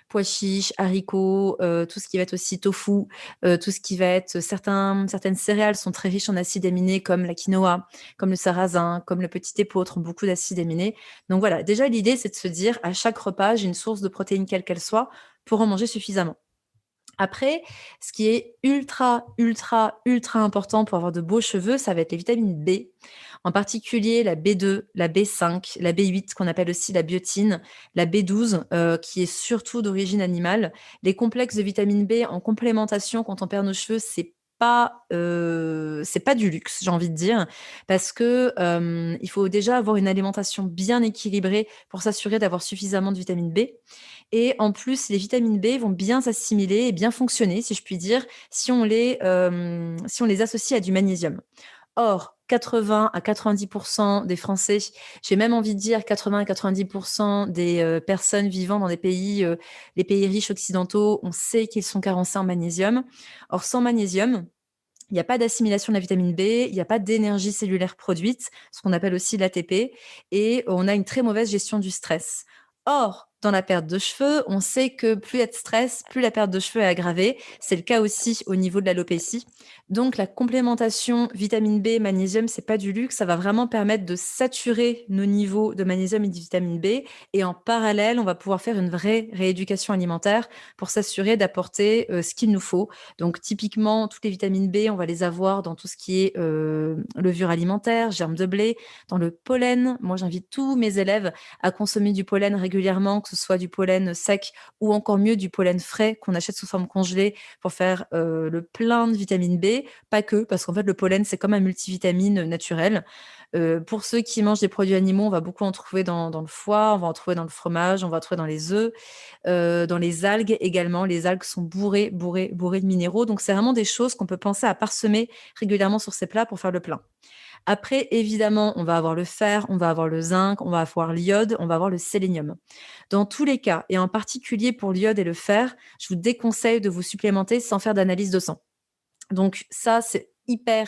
pois chiches, haricots, tout ce qui va être aussi tofu, tout ce qui va être certaines céréales sont très riches en acides aminés comme la quinoa, comme le sarrasin, comme le petit épeautre, ont beaucoup d'acides aminés. Donc voilà, déjà l'idée c'est de se dire à chaque repas j'ai une source de protéines quelle qu'elle soit pour en manger suffisamment. Après, ce qui est ultra, ultra, ultra important pour avoir de beaux cheveux, ça va être les vitamines B, en particulier la B2, la B5, la B8, qu'on appelle aussi la biotine, la B12, qui est surtout d'origine animale. Les complexes de vitamine B en complémentation quand on perd nos cheveux, c'est pas du luxe, j'ai envie de dire, parce que il faut déjà avoir une alimentation bien équilibrée pour s'assurer d'avoir suffisamment de vitamine B. Et en plus, les vitamines B vont bien s'assimiler et bien fonctionner, si je puis dire, si on les associe à du magnésium. Or, 80 à 90% des Français, j'ai même envie de dire 80 à 90% des personnes vivant dans les pays riches occidentaux, on sait qu'ils sont carencés en magnésium. Or, sans magnésium, il n'y a pas d'assimilation de la vitamine B, il n'y a pas d'énergie cellulaire produite, ce qu'on appelle aussi l'ATP, et on a une très mauvaise gestion du stress. Or, dans la perte de cheveux. On sait que plus il y a de stress, plus la perte de cheveux est aggravée. C'est le cas aussi au niveau de l'alopécie. Donc, la complémentation vitamine B, magnésium, c'est pas du luxe. Ça va vraiment permettre de saturer nos niveaux de magnésium et de vitamine B. Et en parallèle, on va pouvoir faire une vraie rééducation alimentaire pour s'assurer d'apporter ce qu'il nous faut. Donc, typiquement, toutes les vitamines B, on va les avoir dans tout ce qui est levure alimentaire, germes de blé, dans le pollen. Moi, j'invite tous mes élèves à consommer du pollen régulièrement, que ce soit du pollen sec ou encore mieux du pollen frais qu'on achète sous forme congelée pour faire le plein de vitamine B. Pas que, parce qu'en fait, le pollen, c'est comme un multivitamine naturel. Pour ceux qui mangent des produits animaux, on va beaucoup en trouver dans le foie, on va en trouver dans le fromage, on va en trouver dans les œufs, dans les algues également. Les algues sont bourrées de minéraux. Donc, c'est vraiment des choses qu'on peut penser à parsemer régulièrement sur ces plats pour faire le plein. Après, évidemment, on va avoir le fer, on va avoir le zinc, on va avoir l'iode, on va avoir le sélénium. Dans tous les cas, et en particulier pour l'iode et le fer, je vous déconseille de vous supplémenter sans faire d'analyse de sang. Donc ça, c'est hyper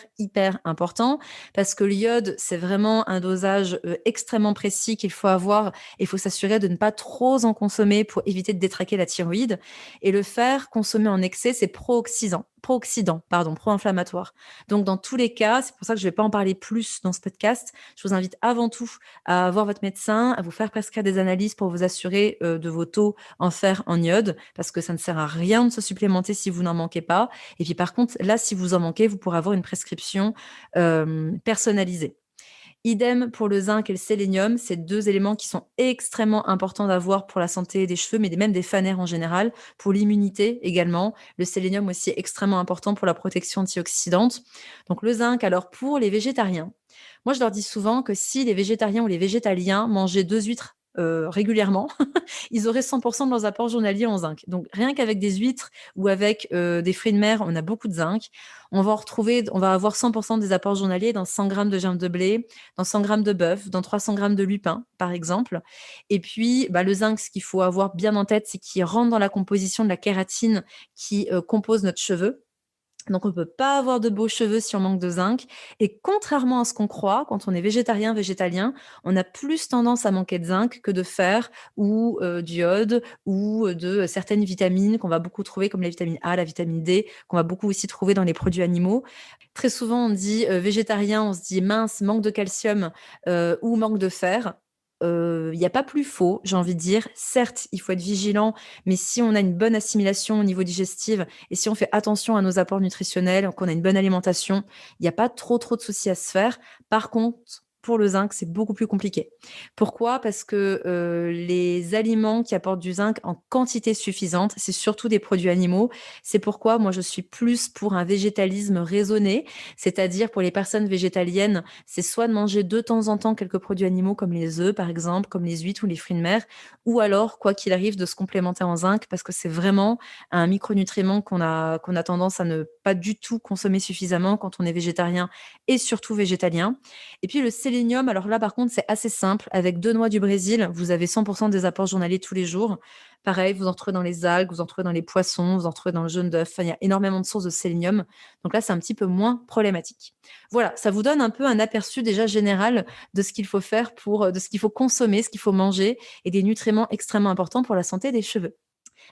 important parce que l'iode, c'est vraiment un dosage extrêmement précis qu'il faut avoir. Il faut s'assurer de ne pas trop en consommer pour éviter de détraquer la thyroïde. Et le fer, consommé en excès, c'est pro-inflammatoire. Donc dans tous les cas, c'est pour ça que je ne vais pas en parler plus dans ce podcast. Je vous invite avant tout à voir votre médecin, à vous faire prescrire des analyses pour vous assurer de vos taux en fer, en iode, parce que ça ne sert à rien de se supplémenter si vous n'en manquez pas. Et puis par contre, là, si vous en manquez, vous pourrez avoir une prescription personnalisée. Idem pour le zinc et le sélénium, c'est deux éléments qui sont extrêmement importants d'avoir pour la santé des cheveux, mais même des fanères en général, pour l'immunité également. Le sélénium aussi est extrêmement important pour la protection antioxydante. Donc le zinc, alors pour les végétariens, moi je leur dis souvent que si les végétariens ou les végétaliens mangeaient 2 huîtres régulièrement, ils auraient 100% de leurs apports journaliers en zinc. Donc rien qu'avec des huîtres ou avec des fruits de mer, on a beaucoup de zinc. On va avoir 100% des apports journaliers dans 100 grammes de germes de blé, dans 100 grammes de bœuf, dans 300 grammes de lupin, par exemple. Et puis, le zinc, ce qu'il faut avoir bien en tête, c'est qu'il rentre dans la composition de la kératine qui compose notre cheveu. Donc, on ne peut pas avoir de beaux cheveux si on manque de zinc. Et contrairement à ce qu'on croit, quand on est végétarien, végétalien, on a plus tendance à manquer de zinc que de fer ou d'iode ou de certaines vitamines qu'on va beaucoup trouver, comme la vitamine A, la vitamine D, qu'on va beaucoup aussi trouver dans les produits animaux. Très souvent, on dit végétarien, on se dit mince, manque de calcium ou manque de fer. Il n'y a pas plus faux, j'ai envie de dire. Certes, il faut être vigilant, mais si on a une bonne assimilation au niveau digestif et si on fait attention à nos apports nutritionnels, qu'on a une bonne alimentation, il n'y a pas trop de soucis à se faire. Par contre, pour le zinc, c'est beaucoup plus compliqué. Pourquoi? Parce que les aliments qui apportent du zinc en quantité suffisante, c'est surtout des produits animaux. C'est pourquoi moi, je suis plus pour un végétalisme raisonné, c'est-à-dire pour les personnes végétaliennes, c'est soit de manger de temps en temps quelques produits animaux comme les œufs, par exemple, comme les huîtres ou les fruits de mer, ou alors, quoi qu'il arrive, de se complémenter en zinc parce que c'est vraiment un micronutriment qu'on a tendance à ne pas du tout consommer suffisamment quand on est végétarien et surtout végétalien. Et puis le sélénium, alors là par contre c'est assez simple, avec 2 noix du Brésil, vous avez 100% des apports journaliers tous les jours. Pareil, vous en trouvez dans les algues, vous en trouvez dans les poissons, vous en trouvez dans le jaune d'œuf, enfin, il y a énormément de sources de sélénium. Donc là c'est un petit peu moins problématique. Voilà, ça vous donne un peu un aperçu déjà général de ce qu'il faut faire de ce qu'il faut consommer, ce qu'il faut manger et des nutriments extrêmement importants pour la santé des cheveux.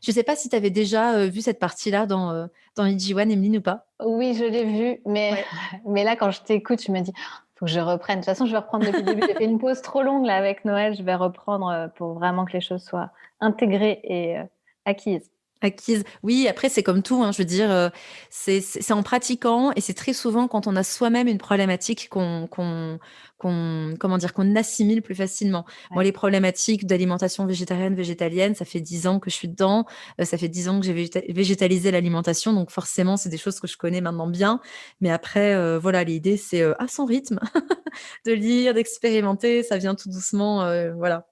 Je ne sais pas si tu avais déjà vu cette partie-là dans EG1, Emeline, ou pas? Oui, je l'ai vu, mais, Ouais. mais là, quand je t'écoute, je me dis, faut que je reprenne. De toute façon, je vais reprendre depuis le début. J'ai fait une pause trop longue là avec Noël. Je vais reprendre pour vraiment que les choses soient intégrées et acquises. Acquise. Oui, après, c'est comme tout, hein, je veux dire, c'est en pratiquant et c'est très souvent quand on a soi-même une problématique comment dire, qu'on assimile plus facilement. Moi, Ouais. les problématiques d'alimentation végétarienne, végétalienne, ça fait 10 ans que je suis dedans, ça fait 10 ans que j'ai végétalisé l'alimentation, donc forcément, c'est des choses que je connais maintenant bien. Mais après, voilà, l'idée, c'est à son rythme de lire, d'expérimenter, ça vient tout doucement, voilà.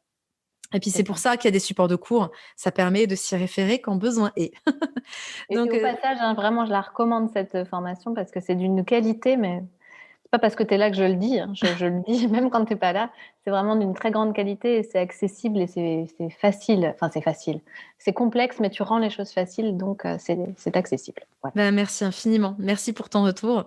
Et puis, C'est c'est ça. pour ça qu'il y a des supports de cours. Ça permet de s'y référer quand besoin est. Et Donc, au passage, hein, vraiment, je la recommande cette formation parce que c'est d'une qualité, mais c'est pas parce que tu es là que je le dis, hein. Je le dis même quand tu es pas là. C'est vraiment d'une très grande qualité et c'est accessible et c'est facile. Enfin, c'est facile. c'est complexe, mais tu rends les choses faciles, donc c'est accessible. Voilà. Ben, merci infiniment. Merci pour ton retour.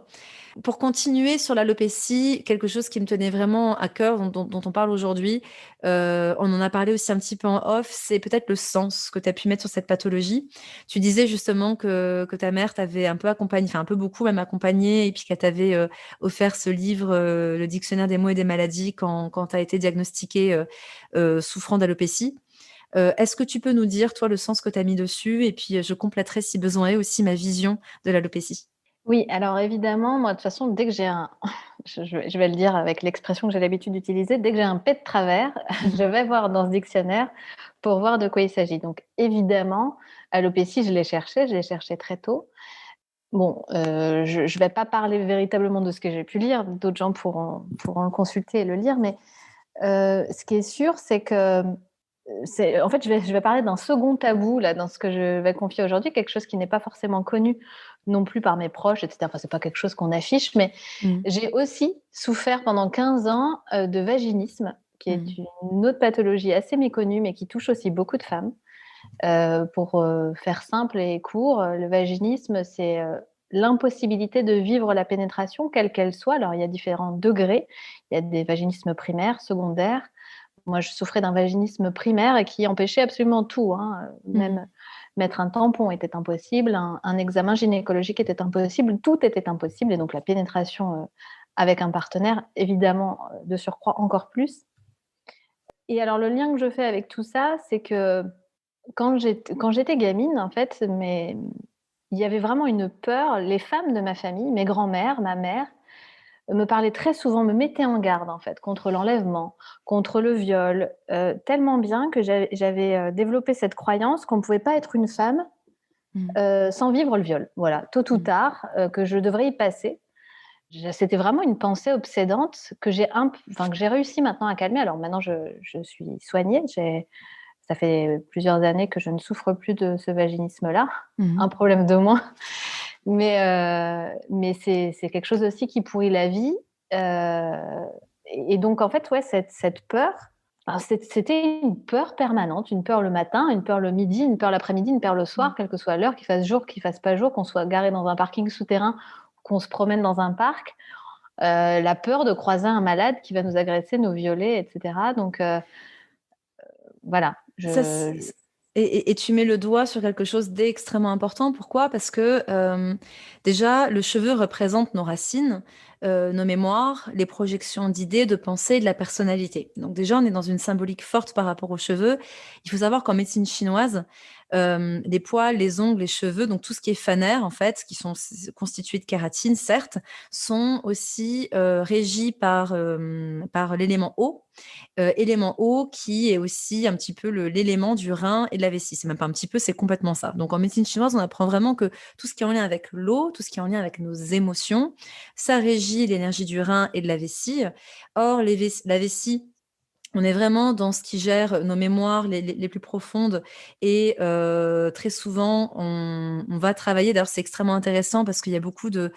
Pour continuer sur l'alopécie, quelque chose qui me tenait vraiment à cœur, dont on parle aujourd'hui, on en a parlé aussi un petit peu en off, c'est peut-être le sens que tu as pu mettre sur cette pathologie. Tu disais justement que ta mère t'avait un peu accompagné, enfin un peu beaucoup même accompagné, et puis qu'elle t'avait offert ce livre, le dictionnaire des mots et des maladies, quand tu as été diagnostiquée souffrant d'alopécie. Est-ce que tu peux nous dire, toi, le sens que tu as mis dessus? Et puis, je compléterai, si besoin est, aussi ma vision de l'alopécie. Oui, alors évidemment, moi, de toute façon, dès que j'ai un, je vais le dire avec l'expression que j'ai l'habitude d'utiliser, dès que j'ai un pet de travers, je vais voir dans ce dictionnaire pour voir de quoi il s'agit. Donc, évidemment, alopécie, je l'ai cherché très tôt. Bon, je ne vais pas parler véritablement de ce que j'ai pu lire, d'autres gens pourront le consulter et le lire, mais ce qui est sûr, c'est que en fait, je vais parler d'un second tabou là, dans ce que je vais confier aujourd'hui, quelque chose qui n'est pas forcément connu non plus par mes proches, etc. Enfin, c'est pas quelque chose qu'on affiche, mais Mmh. j'ai aussi souffert pendant 15 ans de vaginisme, qui est Mmh. une autre pathologie assez méconnue, mais qui touche aussi beaucoup de femmes. Pour faire simple et court, le vaginisme, c'est l'impossibilité de vivre la pénétration, quelle qu'elle soit. Alors, il y a différents degrés. Il y a des vaginismes primaires, secondaires. Moi, je souffrais d'un vaginisme primaire et qui empêchait absolument tout, hein. Mmh. Même mettre un tampon était impossible, un examen gynécologique était impossible, tout était impossible. Et donc, la pénétration avec un partenaire, évidemment, de surcroît encore plus. Et alors, le lien que je fais avec tout ça, c'est que quand j'étais gamine, en fait, il y avait vraiment une peur. Les femmes de ma famille, mes grands-mères, ma mère, me parlaient très souvent, me mettaient en garde, en fait, contre l'enlèvement, contre le viol, tellement bien que j'avais développé cette croyance qu'on ne pouvait pas être une femme Mmh. sans vivre le viol. Voilà, tôt ou Mmh. tard, que je devrais y passer. C'était vraiment une pensée obsédante que j'ai réussi maintenant à calmer. Alors maintenant, je suis soignée. Ça fait plusieurs années que je ne souffre plus de ce vaginisme-là. Mmh. Un problème de moins. Mais c'est quelque chose aussi qui pourrit la vie. Et donc, en fait, ouais, cette peur, alors, c'était une peur permanente, une peur le matin, une peur le midi, une peur l'après-midi, une peur le Mmh. soir, quelle que soit l'heure, qu'il fasse jour, qu'il fasse pas jour, qu'on soit garé dans un parking souterrain, qu'on se promène dans un parc. La peur de croiser un malade qui va nous agresser, nous violer, etc. Donc, voilà. Ça, et tu mets le doigt sur quelque chose d'extrêmement important. Pourquoi? Parce que déjà, le cheveu représente nos racines, nos mémoires, les projections d'idées, de pensées, de la personnalité. Donc déjà, on est dans une symbolique forte par rapport aux cheveux. Il faut savoir qu'en médecine chinoise, les poils, les ongles, les cheveux, donc tout ce qui est fanaire, en fait, qui sont constitués de kératine, certes, sont aussi régis par l'élément eau. Élément eau qui est aussi un petit peu l'élément du rein et de la vessie. C'est même pas un petit peu, c'est complètement ça. Donc en médecine chinoise, on apprend vraiment que tout ce qui est en lien avec l'eau, tout ce qui est en lien avec nos émotions, ça régit l'énergie du rein et de la vessie. Or, la vessie, on est vraiment dans ce qui gère nos mémoires les plus profondes, et très souvent, on va travailler, d'ailleurs, c'est extrêmement intéressant parce qu'il y a beaucoup de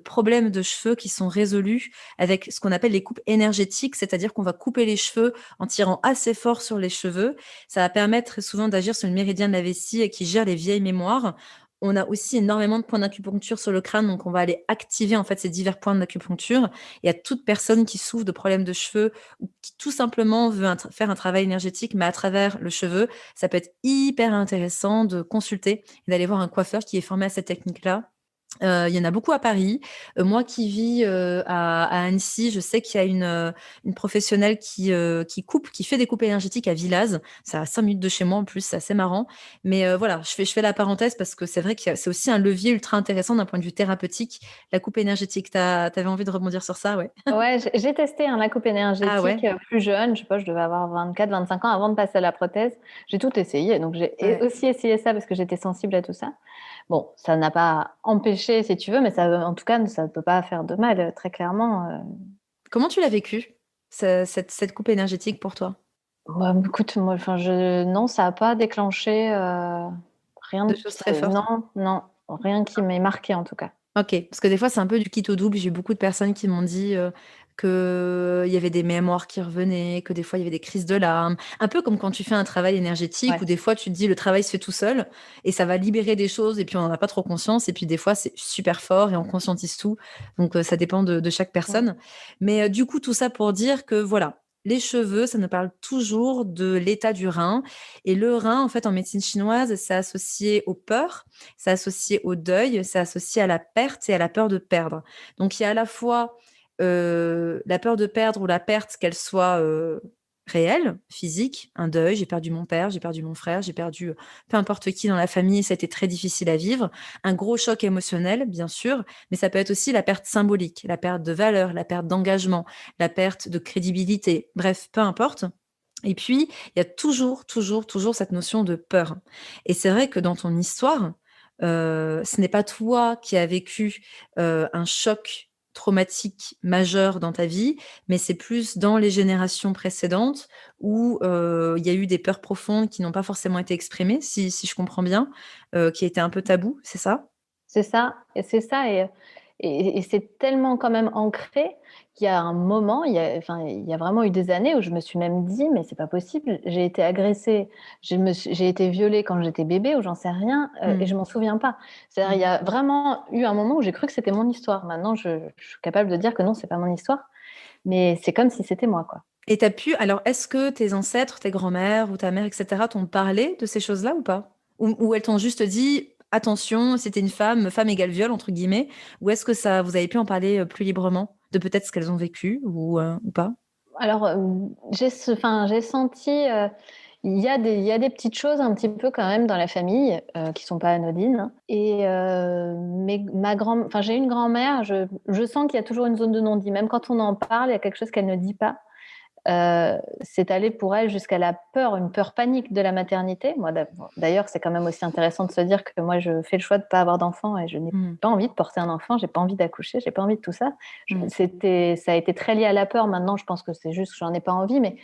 problèmes de cheveux qui sont résolus avec ce qu'on appelle les coupes énergétiques, c'est-à-dire qu'on va couper les cheveux en tirant assez fort sur les cheveux. Ça va permettre très souvent d'agir sur le méridien de la vessie qui gère les vieilles mémoires. On a aussi énormément de points d'acupuncture sur le crâne, donc on va aller activer en fait ces divers points d'acupuncture. Il y a toute personne qui souffre de problèmes de cheveux ou qui tout simplement veut faire un travail énergétique, mais à travers le cheveu, ça peut être hyper intéressant de consulter et d'aller voir un coiffeur qui est formé à cette technique-là. Il y en a beaucoup à Paris. Moi qui vis à Annecy, je sais qu'il y a une professionnelle qui fait des coupes énergétiques à Villaz. C'est à 5 minutes de chez moi en plus, c'est assez marrant. Mais voilà, je fais la parenthèse parce que c'est vrai que c'est aussi un levier ultra intéressant d'un point de vue thérapeutique, la coupe énergétique. T'avais envie de rebondir sur ça, ouais? Ouais, j'ai testé la coupe Ah énergétique ouais? plus jeune, je sais pas, je devais avoir 24, 25 ans avant de passer à la prothèse. J'ai tout essayé, donc j'ai Ouais. aussi essayé ça parce que j'étais sensible à tout ça. Bon, ça n'a pas empêché, si tu veux, mais ça, en tout cas, ça ne peut pas faire de mal, très clairement. Comment tu l'as vécu, cette coupe énergétique pour toi? Bah, écoute, moi, enfin, non, ça n'a pas déclenché rien De de... choses très fortes. Non, non, rien qui m'ait marqué en tout cas. OK, parce que des fois, c'est un peu du quitte au double. J'ai eu beaucoup de personnes qui m'ont dit, qu'il y avait des mémoires qui revenaient, que des fois il y avait des crises de larmes. Un peu comme quand tu fais un travail énergétique où Ouais. des fois tu te dis: «Le travail se fait tout seul» et ça va libérer des choses et puis on en a pas trop conscience et puis des fois c'est super fort et on conscientise tout. Donc ça dépend de chaque Mmh. personne. Mais du coup, tout ça pour dire que voilà, les cheveux, ça nous parle toujours de l'état du rein et le rein, en fait, en médecine chinoise, c'est associé aux peurs, c'est associé au deuil, c'est associé à la perte et à la peur de perdre. Donc il y a à la fois, la peur de perdre ou la perte, qu'elle soit, réelle, physique, un deuil, j'ai perdu mon père, j'ai perdu mon frère, j'ai perdu, peu importe qui dans la famille, ça a été très difficile à vivre. Un gros choc émotionnel, bien sûr, mais ça peut être aussi la perte symbolique, la perte de valeur, la perte d'engagement, la perte de crédibilité, bref, peu importe. Et puis, il y a toujours, toujours, toujours cette notion de peur. Et c'est vrai que dans ton histoire, ce n'est pas toi qui as vécu, un choc traumatique majeur dans ta vie, mais c'est plus dans les générations précédentes où, il y a eu des peurs profondes qui n'ont pas forcément été exprimées, si je comprends bien, qui étaient un peu tabous, c'est ça? C'est ça et c'est tellement quand même ancré qu'il y a un moment, il y a vraiment eu des années où je me suis même dit: «Mais c'est pas possible, j'ai été agressée, j'ai été violée quand j'étais bébé ou j'en sais rien, et Mmh. je m'en souviens pas». C'est-à-dire, il y Mmh. a vraiment eu un moment où j'ai cru que c'était mon histoire. Maintenant, je suis capable de dire que non, c'est pas mon histoire, mais c'est comme si c'était moi, quoi. Et tu as pu alors est-ce que tes ancêtres, tes grands-mères ou ta mère et cetera t'ont parlé de ces choses-là ou pas? Ou elles t'ont juste dit: «Attention, c'était une femme, femme égale viol» entre guillemets? Ou est-ce que ça vous avez pu en parler, plus librement? De peut-être ce qu'elles ont vécu ou pas? Alors, j'ai senti, il y a des petites choses un petit peu quand même dans la famille, qui sont pas anodines et mais j'ai une grand-mère, je sens qu'il y a toujours une zone de non-dit. Même quand on en parle, il y a quelque chose qu'elle ne dit pas. C'est allé pour elle jusqu'à la peur, une peur panique de la maternité. Moi, d'ailleurs, c'est quand même aussi intéressant de se dire que moi, je fais le choix de pas avoir d'enfant et je n'ai Mmh. pas envie de porter un enfant, j'ai pas envie d'accoucher, j'ai pas envie de tout ça. Mmh. Ça a été très lié à la peur. Maintenant, je pense que c'est juste que j'en ai pas envie, mais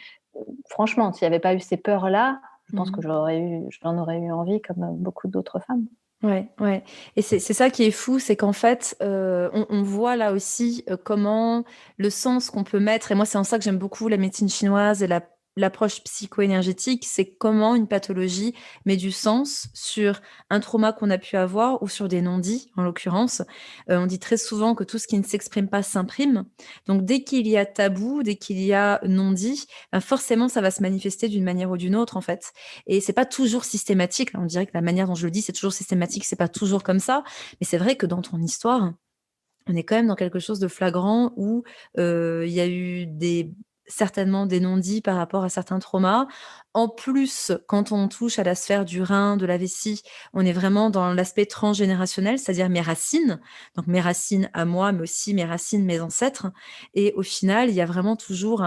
franchement, s'il y avait pas eu ces peurs-là, je pense que Mmh. j'en aurais eu envie comme beaucoup d'autres femmes. Ouais, ouais et c'est ça qui est fou, c'est qu'en fait, on voit là aussi, comment le sens qu'on peut mettre et moi, c'est en ça que j'aime beaucoup la médecine chinoise et l'approche psycho-énergétique, c'est comment une pathologie met du sens sur un trauma qu'on a pu avoir ou sur des non-dits, en l'occurrence. On dit très souvent que tout ce qui ne s'exprime pas s'imprime. Donc dès qu'il y a tabou, dès qu'il y a non-dit, ben, forcément, ça va se manifester d'une manière ou d'une autre, en fait. Et c'est pas toujours systématique. Là, on dirait que la manière dont je le dis, c'est toujours systématique, c'est pas toujours comme ça. Mais c'est vrai que dans ton histoire, on est quand même dans quelque chose de flagrant où, il y a eu certainement des non-dits par rapport à certains traumas. En plus, quand on touche à la sphère du rein, de la vessie, on est vraiment dans l'aspect transgénérationnel, c'est-à-dire mes racines. Donc mes racines à moi, mais aussi mes racines, mes ancêtres et au final, il y a vraiment toujours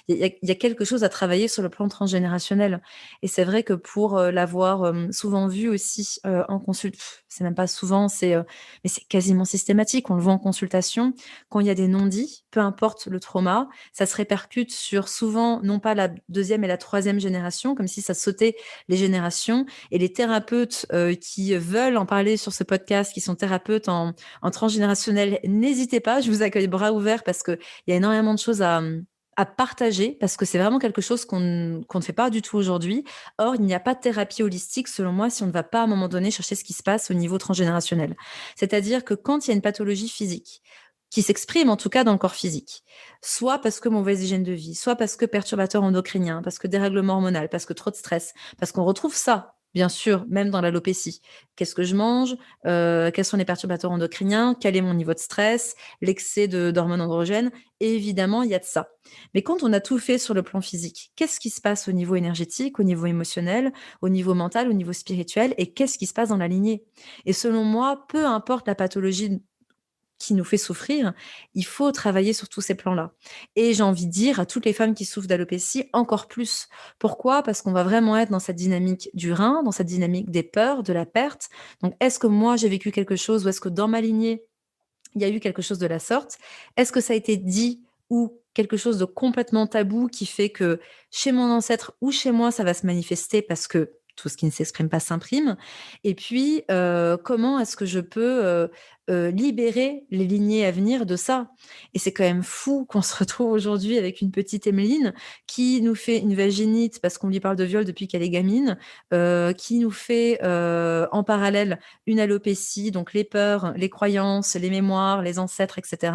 il y a quelque chose à travailler sur le plan transgénérationnel et c'est vrai que pour, l'avoir, souvent vu aussi, en c'est même pas souvent, mais c'est quasiment systématique. On le voit en consultation. Quand il y a des non-dits, peu importe le trauma, ça se répercute sur souvent, non pas la deuxième et la troisième génération, comme si ça sautait les générations. Et les thérapeutes qui veulent en parler sur ce podcast, qui sont thérapeutes en transgénérationnel, n'hésitez pas. Je vous accueille bras ouverts parce qu'il y a énormément de choses à partager parce que c'est vraiment quelque chose qu'on ne fait pas du tout aujourd'hui. Or, il n'y a pas de thérapie holistique, selon moi, si on ne va pas à un moment donné chercher ce qui se passe au niveau transgénérationnel. C'est-à-dire que quand il y a une pathologie physique, qui s'exprime en tout cas dans le corps physique, soit parce que mauvaise hygiène de vie, soit parce que perturbateur endocrinien, parce que dérèglement hormonal, parce que trop de stress, parce qu'on retrouve ça, bien sûr, même dans l'alopécie. Qu'est-ce que je mange? Quels sont les perturbateurs endocriniens? Quel est mon niveau de stress? L'excès d'hormones androgènes? Et évidemment, il y a de ça. Mais quand on a tout fait sur le plan physique, qu'est-ce qui se passe au niveau énergétique, au niveau émotionnel, au niveau mental, au niveau spirituel et qu'est-ce qui se passe dans la lignée? Et selon moi, peu importe la pathologie qui nous fait souffrir, il faut travailler sur tous ces plans-là. Et j'ai envie de dire à toutes les femmes qui souffrent d'alopécie, encore plus. Pourquoi? Parce qu'on va vraiment être dans cette dynamique du rein, dans cette dynamique des peurs, de la perte. Donc, est-ce que moi, j'ai vécu quelque chose ou est-ce que dans ma lignée, il y a eu quelque chose de la sorte? Est-ce que ça a été dit ou quelque chose de complètement tabou qui fait que chez mon ancêtre ou chez moi, ça va se manifester parce que tout ce qui ne s'exprime pas s'imprime? Et puis, comment est-ce que je peux, libérer les lignées à venir de ça. Et c'est quand même fou qu'on se retrouve aujourd'hui avec une petite Emeline qui nous fait une vaginite parce qu'on lui parle de viol depuis qu'elle est gamine, qui nous fait en parallèle une alopécie, donc les peurs, les croyances, les mémoires, les ancêtres, etc.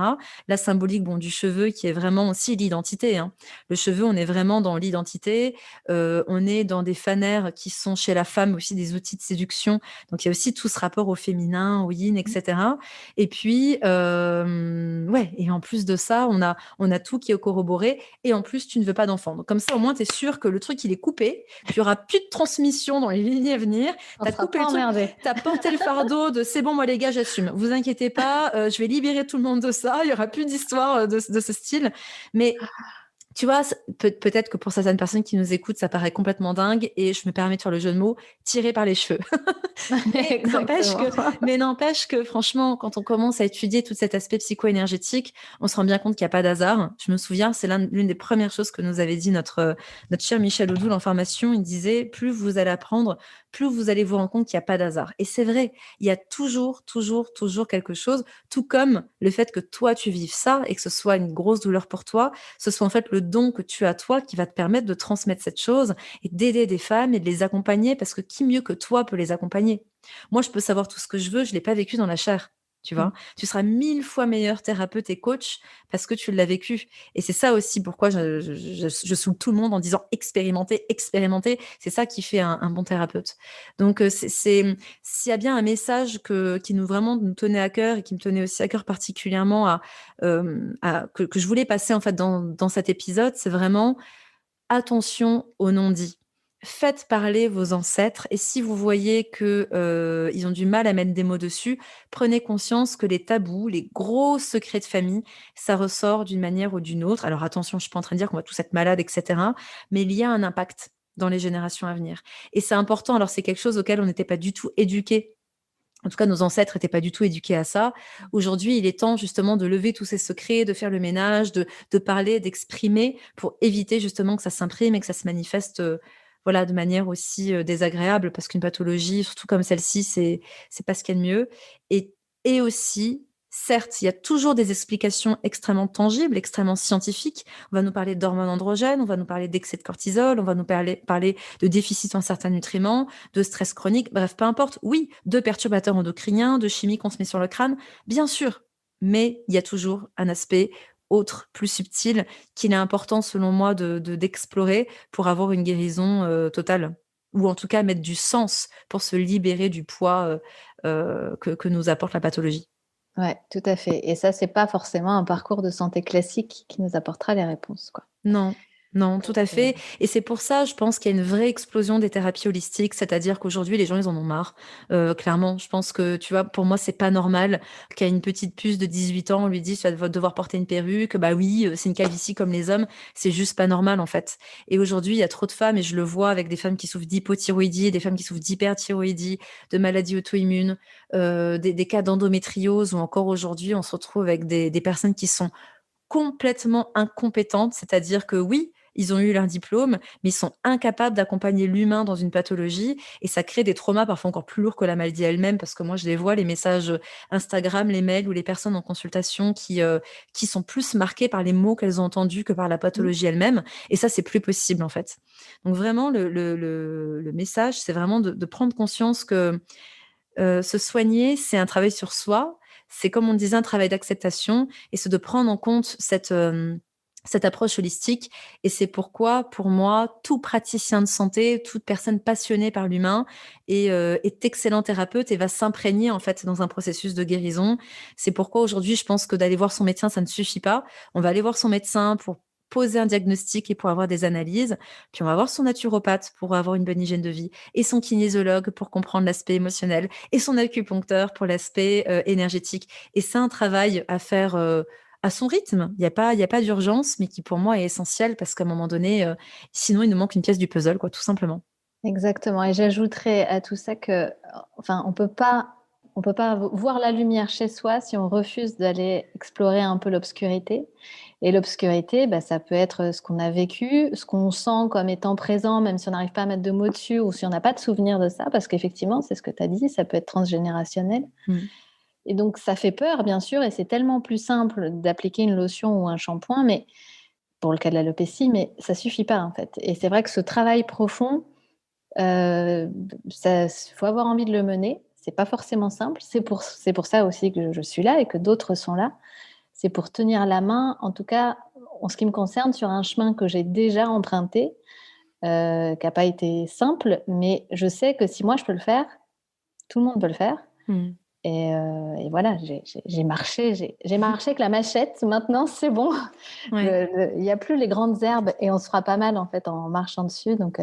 La symbolique du cheveu qui est vraiment aussi l'identité. Hein. Le cheveu, on est vraiment dans l'identité. On est dans des fanères qui sont chez la femme aussi des outils de séduction. Donc il y a aussi tout ce rapport au féminin, au yin, etc. Et puis, ouais, et en plus de ça, on a tout qui est corroboré. Et en plus, tu ne veux pas d'enfant. Donc comme ça, au moins, tu es sûr que le truc, il est coupé. Il n'y aura plus de transmission dans les lignées à venir. Tu as coupé le truc. Tu as porté le fardeau de c'est bon, moi les gars, j'assume. Vous inquiétez pas, je vais libérer tout le monde de ça. Il n'y aura plus d'histoire de ce style. Mais tu vois, peut-être que pour certaines personnes qui nous écoutent, ça paraît complètement dingue et je me permets de faire le jeu de mots, tiré par les cheveux. mais n'empêche que franchement, quand on commence à étudier tout cet aspect psycho-énergétique, on se rend bien compte qu'il n'y a pas d'hasard. Je me souviens, c'est l'une des premières choses que nous avait dit notre cher Michel Odoul en formation. Il disait, plus vous allez apprendre, plus vous allez vous rendre compte qu'il n'y a pas d'hasard. Et c'est vrai, il y a toujours, toujours, toujours quelque chose, tout comme le fait que toi, tu vives ça et que ce soit une grosse douleur pour toi, ce soit en fait le don que tu as toi qui va te permettre de transmettre cette chose et d'aider des femmes et de les accompagner parce que qui mieux que toi peut les accompagner? Moi, je peux savoir tout ce que je veux, je l'ai pas vécu dans la chair. Tu vois, tu seras 1000 fois meilleur thérapeute et coach parce que tu l'as vécu. Et c'est ça aussi pourquoi je saoule tout le monde en disant expérimenter, expérimenter. C'est ça qui fait un bon thérapeute. Donc, s'il y a bien un message qui vraiment nous tenait à cœur et qui me tenait aussi à cœur particulièrement que je voulais passer en fait dans cet épisode, c'est vraiment attention aux non-dits. Faites parler vos ancêtres et si vous voyez que ils ont du mal à mettre des mots dessus, prenez conscience que les tabous, les gros secrets de famille, ça ressort d'une manière ou d'une autre. Alors attention, je suis pas en train de dire qu'on va tous être malades, etc. Mais il y a un impact dans les générations à venir. Et c'est important. Alors c'est quelque chose auquel on n'était pas du tout éduqués. En tout cas, nos ancêtres n'étaient pas du tout éduqués à ça. Aujourd'hui, il est temps justement de lever tous ces secrets, de faire le ménage, de parler, d'exprimer pour éviter justement que ça s'imprime et que ça se manifeste voilà, de manière aussi désagréable parce qu'une pathologie, surtout comme celle-ci, c'est pas ce qu'il y a de mieux. Et aussi, certes, il y a toujours des explications extrêmement tangibles, extrêmement scientifiques. On va nous parler d'hormones androgènes, on va nous parler d'excès de cortisol, on va nous parler de déficit en certains nutriments, de stress chronique, bref, peu importe. Oui, de perturbateurs endocriniens, de chimie qu'on se met sur le crâne, bien sûr. Mais il y a toujours un aspect autre, plus subtil, qu'il est important, selon moi, d'explorer pour avoir une guérison totale. Ou en tout cas, mettre du sens pour se libérer du poids que nous apporte la pathologie. Ouais, tout à fait. Et ça, c'est pas forcément un parcours de santé classique qui nous apportera les réponses, quoi. Non, non, tout Donc, à fait. Et c'est pour ça, je pense qu'il y a une vraie explosion des thérapies holistiques, c'est-à-dire qu'aujourd'hui, les gens, ils en ont marre. Clairement, je pense que, tu vois, pour moi, c'est pas normal qu'à une petite puce de 18 ans, on lui dise, tu vas devoir porter une perruque. Bah oui, c'est une calvitie comme les hommes. C'est juste pas normal, en fait. Et aujourd'hui, il y a trop de femmes, et je le vois avec des femmes qui souffrent d'hypothyroïdie, des femmes qui souffrent d'hyperthyroïdie, de maladies auto-immunes, des cas d'endométriose, ou encore aujourd'hui, on se retrouve avec des personnes qui sont complètement incompétentes, c'est-à-dire que oui, ils ont eu leur diplôme, mais ils sont incapables d'accompagner l'humain dans une pathologie et ça crée des traumas parfois encore plus lourds que la maladie elle-même parce que moi je les vois, les messages Instagram, les mails ou les personnes en consultation qui sont plus marquées par les mots qu'elles ont entendus que par la pathologie elle-même et ça c'est plus possible en fait. Donc vraiment le message c'est vraiment de prendre conscience que se soigner, c'est un travail sur soi. C'est comme on disait, un travail d'acceptation et c'est de prendre en compte cette approche holistique. Et c'est pourquoi, pour moi, tout praticien de santé, toute personne passionnée par l'humain est excellent thérapeute et va s'imprégner en fait dans un processus de guérison. C'est pourquoi aujourd'hui, je pense que d'aller voir son médecin, ça ne suffit pas. On va aller voir son médecin pour poser un diagnostic et pour avoir des analyses. Puis on va voir son naturopathe pour avoir une bonne hygiène de vie et son kinésiologue pour comprendre l'aspect émotionnel et son acupuncteur pour l'aspect énergétique. Et c'est un travail à faire à son rythme. Il y a pas d'urgence, mais qui pour moi est essentiel parce qu'à un moment donné, sinon il nous manque une pièce du puzzle, quoi, tout simplement. exactement. Et j'ajouterais à tout ça que, enfin, on peut pas voir la lumière chez soi si on refuse d'aller explorer un peu l'obscurité. Et l'obscurité, bah, ça peut être ce qu'on a vécu, ce qu'on sent comme étant présent, même si on n'arrive pas à mettre de mots dessus ou si on n'a pas de souvenir de ça, parce qu'effectivement, c'est ce que tu as dit, ça peut être transgénérationnel. Mm. Et donc, ça fait peur, bien sûr, et c'est tellement plus simple d'appliquer une lotion ou un shampoing, mais pour le cas de l'alopécie, mais ça suffit pas, en fait. Et c'est vrai que ce travail profond, il faut avoir envie de le mener. C'est pas forcément simple. C'est pour ça aussi que je suis là et que d'autres sont là. C'est pour tenir la main, en tout cas, en ce qui me concerne, sur un chemin que j'ai déjà emprunté, qui n'a pas été simple, mais je sais que si moi je peux le faire, tout le monde peut le faire. Mmh. Et voilà, j'ai marché, j'ai marché avec la machette. Maintenant, c'est bon. Ouais. Il n'y a plus les grandes herbes et on se fera pas mal en fait en marchant dessus. Donc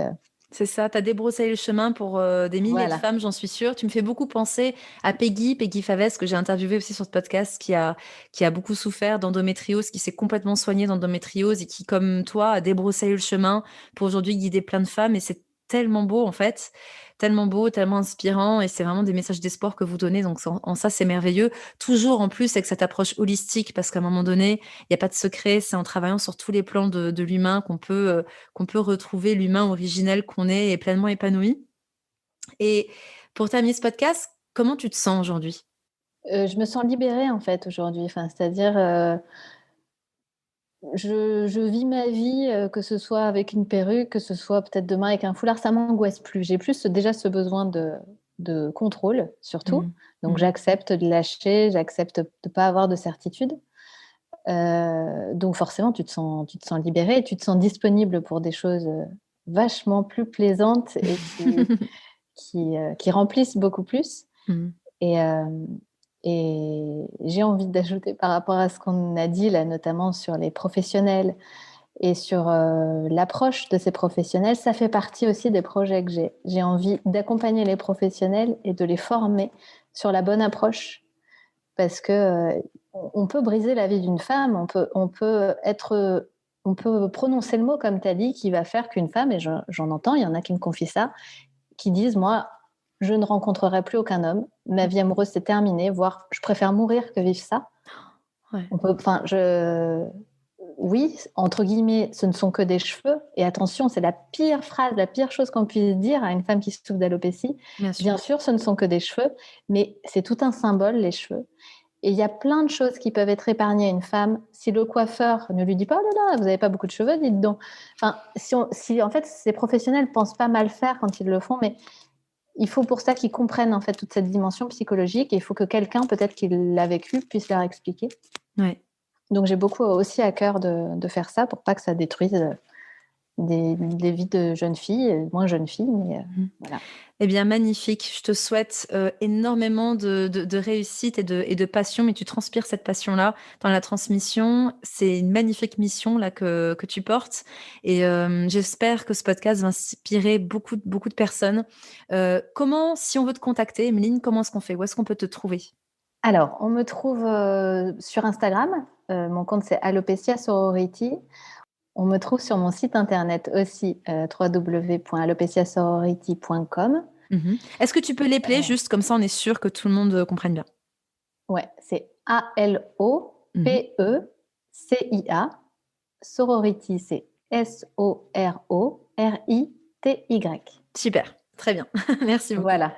C'est ça, tu as débroussaillé le chemin pour des milliers de voilà. femmes, j'en suis sûre. Tu me fais beaucoup penser à Peggy Favès, que j'ai interviewée aussi sur ce podcast, qui a beaucoup souffert d'endométriose, qui s'est complètement soignée d'endométriose et qui, comme toi, a débroussaillé le chemin pour aujourd'hui guider plein de femmes. Et c'est tellement beau, en fait, tellement beau, tellement inspirant. Et c'est vraiment des messages d'espoir que vous donnez. Donc, en ça, c'est merveilleux. Toujours, en plus, avec cette approche holistique, parce qu'à un moment donné, il n'y a pas de secret. C'est en travaillant sur tous les plans de l'humain qu'on peut retrouver l'humain originel qu'on est et pleinement épanoui. Et pour terminer ce podcast, comment tu te sens aujourd'hui? Je me sens libérée en fait aujourd'hui. Enfin, c'est-à-dire, je vis ma vie, que ce soit avec une perruque, que ce soit peut-être demain avec un foulard, ça m'angoisse plus. J'ai plus déjà ce besoin de contrôle surtout. Mmh. Donc Mmh. j'accepte de lâcher, j'accepte de pas avoir de certitude. Donc forcément tu te sens libérée et tu te sens disponible pour des choses, vachement plus plaisantes et qui remplissent beaucoup plus. Mmh. Et, et j'ai envie d'ajouter par rapport à ce qu'on a dit là, notamment sur les professionnels et sur l'approche de ces professionnels, ça fait partie aussi des projets que j'ai. J'ai envie d'accompagner les professionnels et de les former sur la bonne approche parce que on peut briser la vie d'une femme, on peut prononcer le mot comme tu as dit qui va faire qu'une femme, et j'en entends, il y en a qui me confient ça, qui disent moi je ne rencontrerai plus aucun homme, ma vie amoureuse c'est terminé, voire je préfère mourir que vivre ça. Ouais. On peut, enfin, oui, entre guillemets, ce ne sont que des cheveux. Et attention, c'est la pire phrase, la pire chose qu'on puisse dire à une femme qui souffre d'alopécie. Bien sûr. Bien sûr, ce ne sont que des cheveux, mais c'est tout un symbole, les cheveux. Et il y a plein de choses qui peuvent être épargnées à une femme si le coiffeur ne lui dit pas, oh là là, vous n'avez pas beaucoup de cheveux, dites donc. Enfin, si en fait ces professionnels pensent pas mal faire quand ils le font, mais il faut pour ça qu'ils comprennent en fait toute cette dimension psychologique et il faut que quelqu'un, peut-être qui l'a vécu, puisse leur expliquer. Ouais. Donc j'ai beaucoup aussi à cœur de faire ça pour pas que ça détruise des vies de jeunes filles, moins jeunes filles, mais Mmh. voilà. Eh bien, magnifique. Je te souhaite énormément de réussite et de passion, mais tu transpires cette passion-là dans la transmission. C'est une magnifique mission là que tu portes. Et j'espère que ce podcast va inspirer beaucoup de personnes. Comment, si on veut te contacter, Emeline, comment est-ce qu'on fait? Où est-ce qu'on peut te trouver? Alors, on me trouve sur Instagram. Mon compte c'est Alopecia Sorority. On me trouve sur mon site internet aussi, www.alopeciasorority.com. Mhm. Est-ce que tu peux l'épeler juste comme ça, on est sûr que tout le monde comprenne bien? Ouais, c'est Mhm. Alopecia. Sorority, c'est Sorority. Super, très bien. Merci beaucoup. Voilà.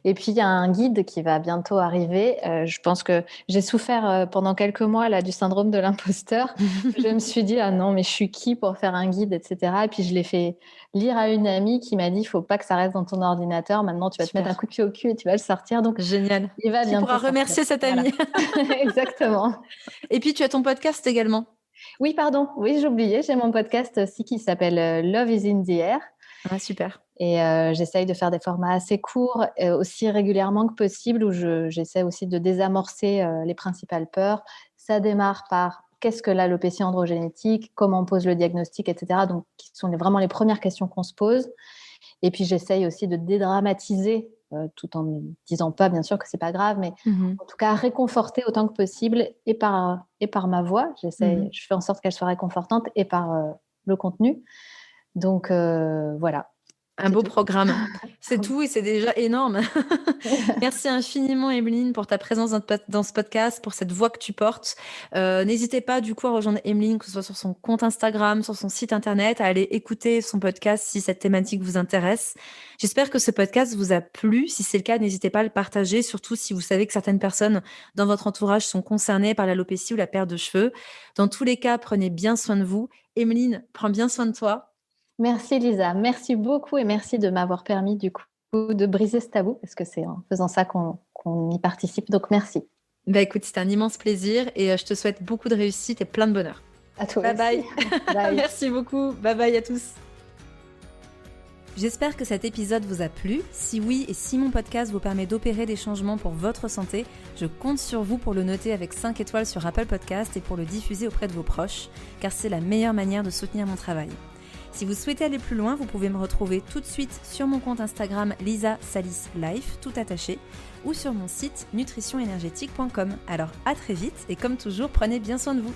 Et puis, il y a un guide qui va bientôt arriver. Je pense que j'ai souffert pendant quelques mois là, du syndrome de l'imposteur. Je me suis dit, ah non, mais je suis qui pour faire un guide, etc. Et puis, je l'ai fait lire à une amie qui m'a dit, il faut pas que ça reste dans ton ordinateur. Maintenant, tu vas te mettre un Super, coup de pied au cul et tu vas le sortir. Donc, génial. il va Qui bientôt pourra sortir. remercier cette Voilà. amie? Exactement. Et puis, tu as ton podcast également. Oui, pardon. Oui, j'ai oublié. J'ai mon podcast aussi qui s'appelle Love is in the air. Ah, super. Et j'essaye de faire des formats assez courts, aussi régulièrement que possible, où j'essaie aussi de désamorcer les principales peurs. Ça démarre par qu'est-ce que l'alopécie androgénétique, comment on pose le diagnostic, etc. Donc, qui sont vraiment les premières questions qu'on se pose. Et puis, j'essaye aussi de dédramatiser, tout en ne disant pas, bien sûr, que c'est pas grave, mais Mhm. en tout cas, réconforter autant que possible et par ma voix. Mhm. Je fais en sorte qu'elle soit réconfortante et par le contenu. Donc, voilà. Un beau programme. C'est tout et c'est déjà énorme. Merci infiniment, Emeline, pour ta présence dans ce podcast, pour cette voix que tu portes. N'hésitez pas, du coup, à rejoindre Emeline, que ce soit sur son compte Instagram, sur son site internet, à aller écouter son podcast si cette thématique vous intéresse. J'espère que ce podcast vous a plu. Si c'est le cas, n'hésitez pas à le partager, surtout si vous savez que certaines personnes dans votre entourage sont concernées par l'alopécie ou la perte de cheveux. Dans tous les cas, prenez bien soin de vous. Emeline, prends bien soin de toi. Merci Lisa, merci beaucoup et merci de m'avoir permis du coup de briser ce tabou parce que c'est en faisant ça qu'on y participe. Donc merci. Bah écoute, c'était un immense plaisir et je te souhaite beaucoup de réussite et plein de bonheur. À toi bye aussi. Bye. Bye. Merci beaucoup. Bye bye à tous. J'espère que cet épisode vous a plu. Si oui et si mon podcast vous permet d'opérer des changements pour votre santé, je compte sur vous pour le noter avec 5 étoiles sur Apple Podcast et pour le diffuser auprès de vos proches, car c'est la meilleure manière de soutenir mon travail. Si vous souhaitez aller plus loin, vous pouvez me retrouver tout de suite sur mon compte Instagram Lisa Salis Life, tout attaché, ou sur mon site nutritionénergétique.com. Alors à très vite et comme toujours, prenez bien soin de vous.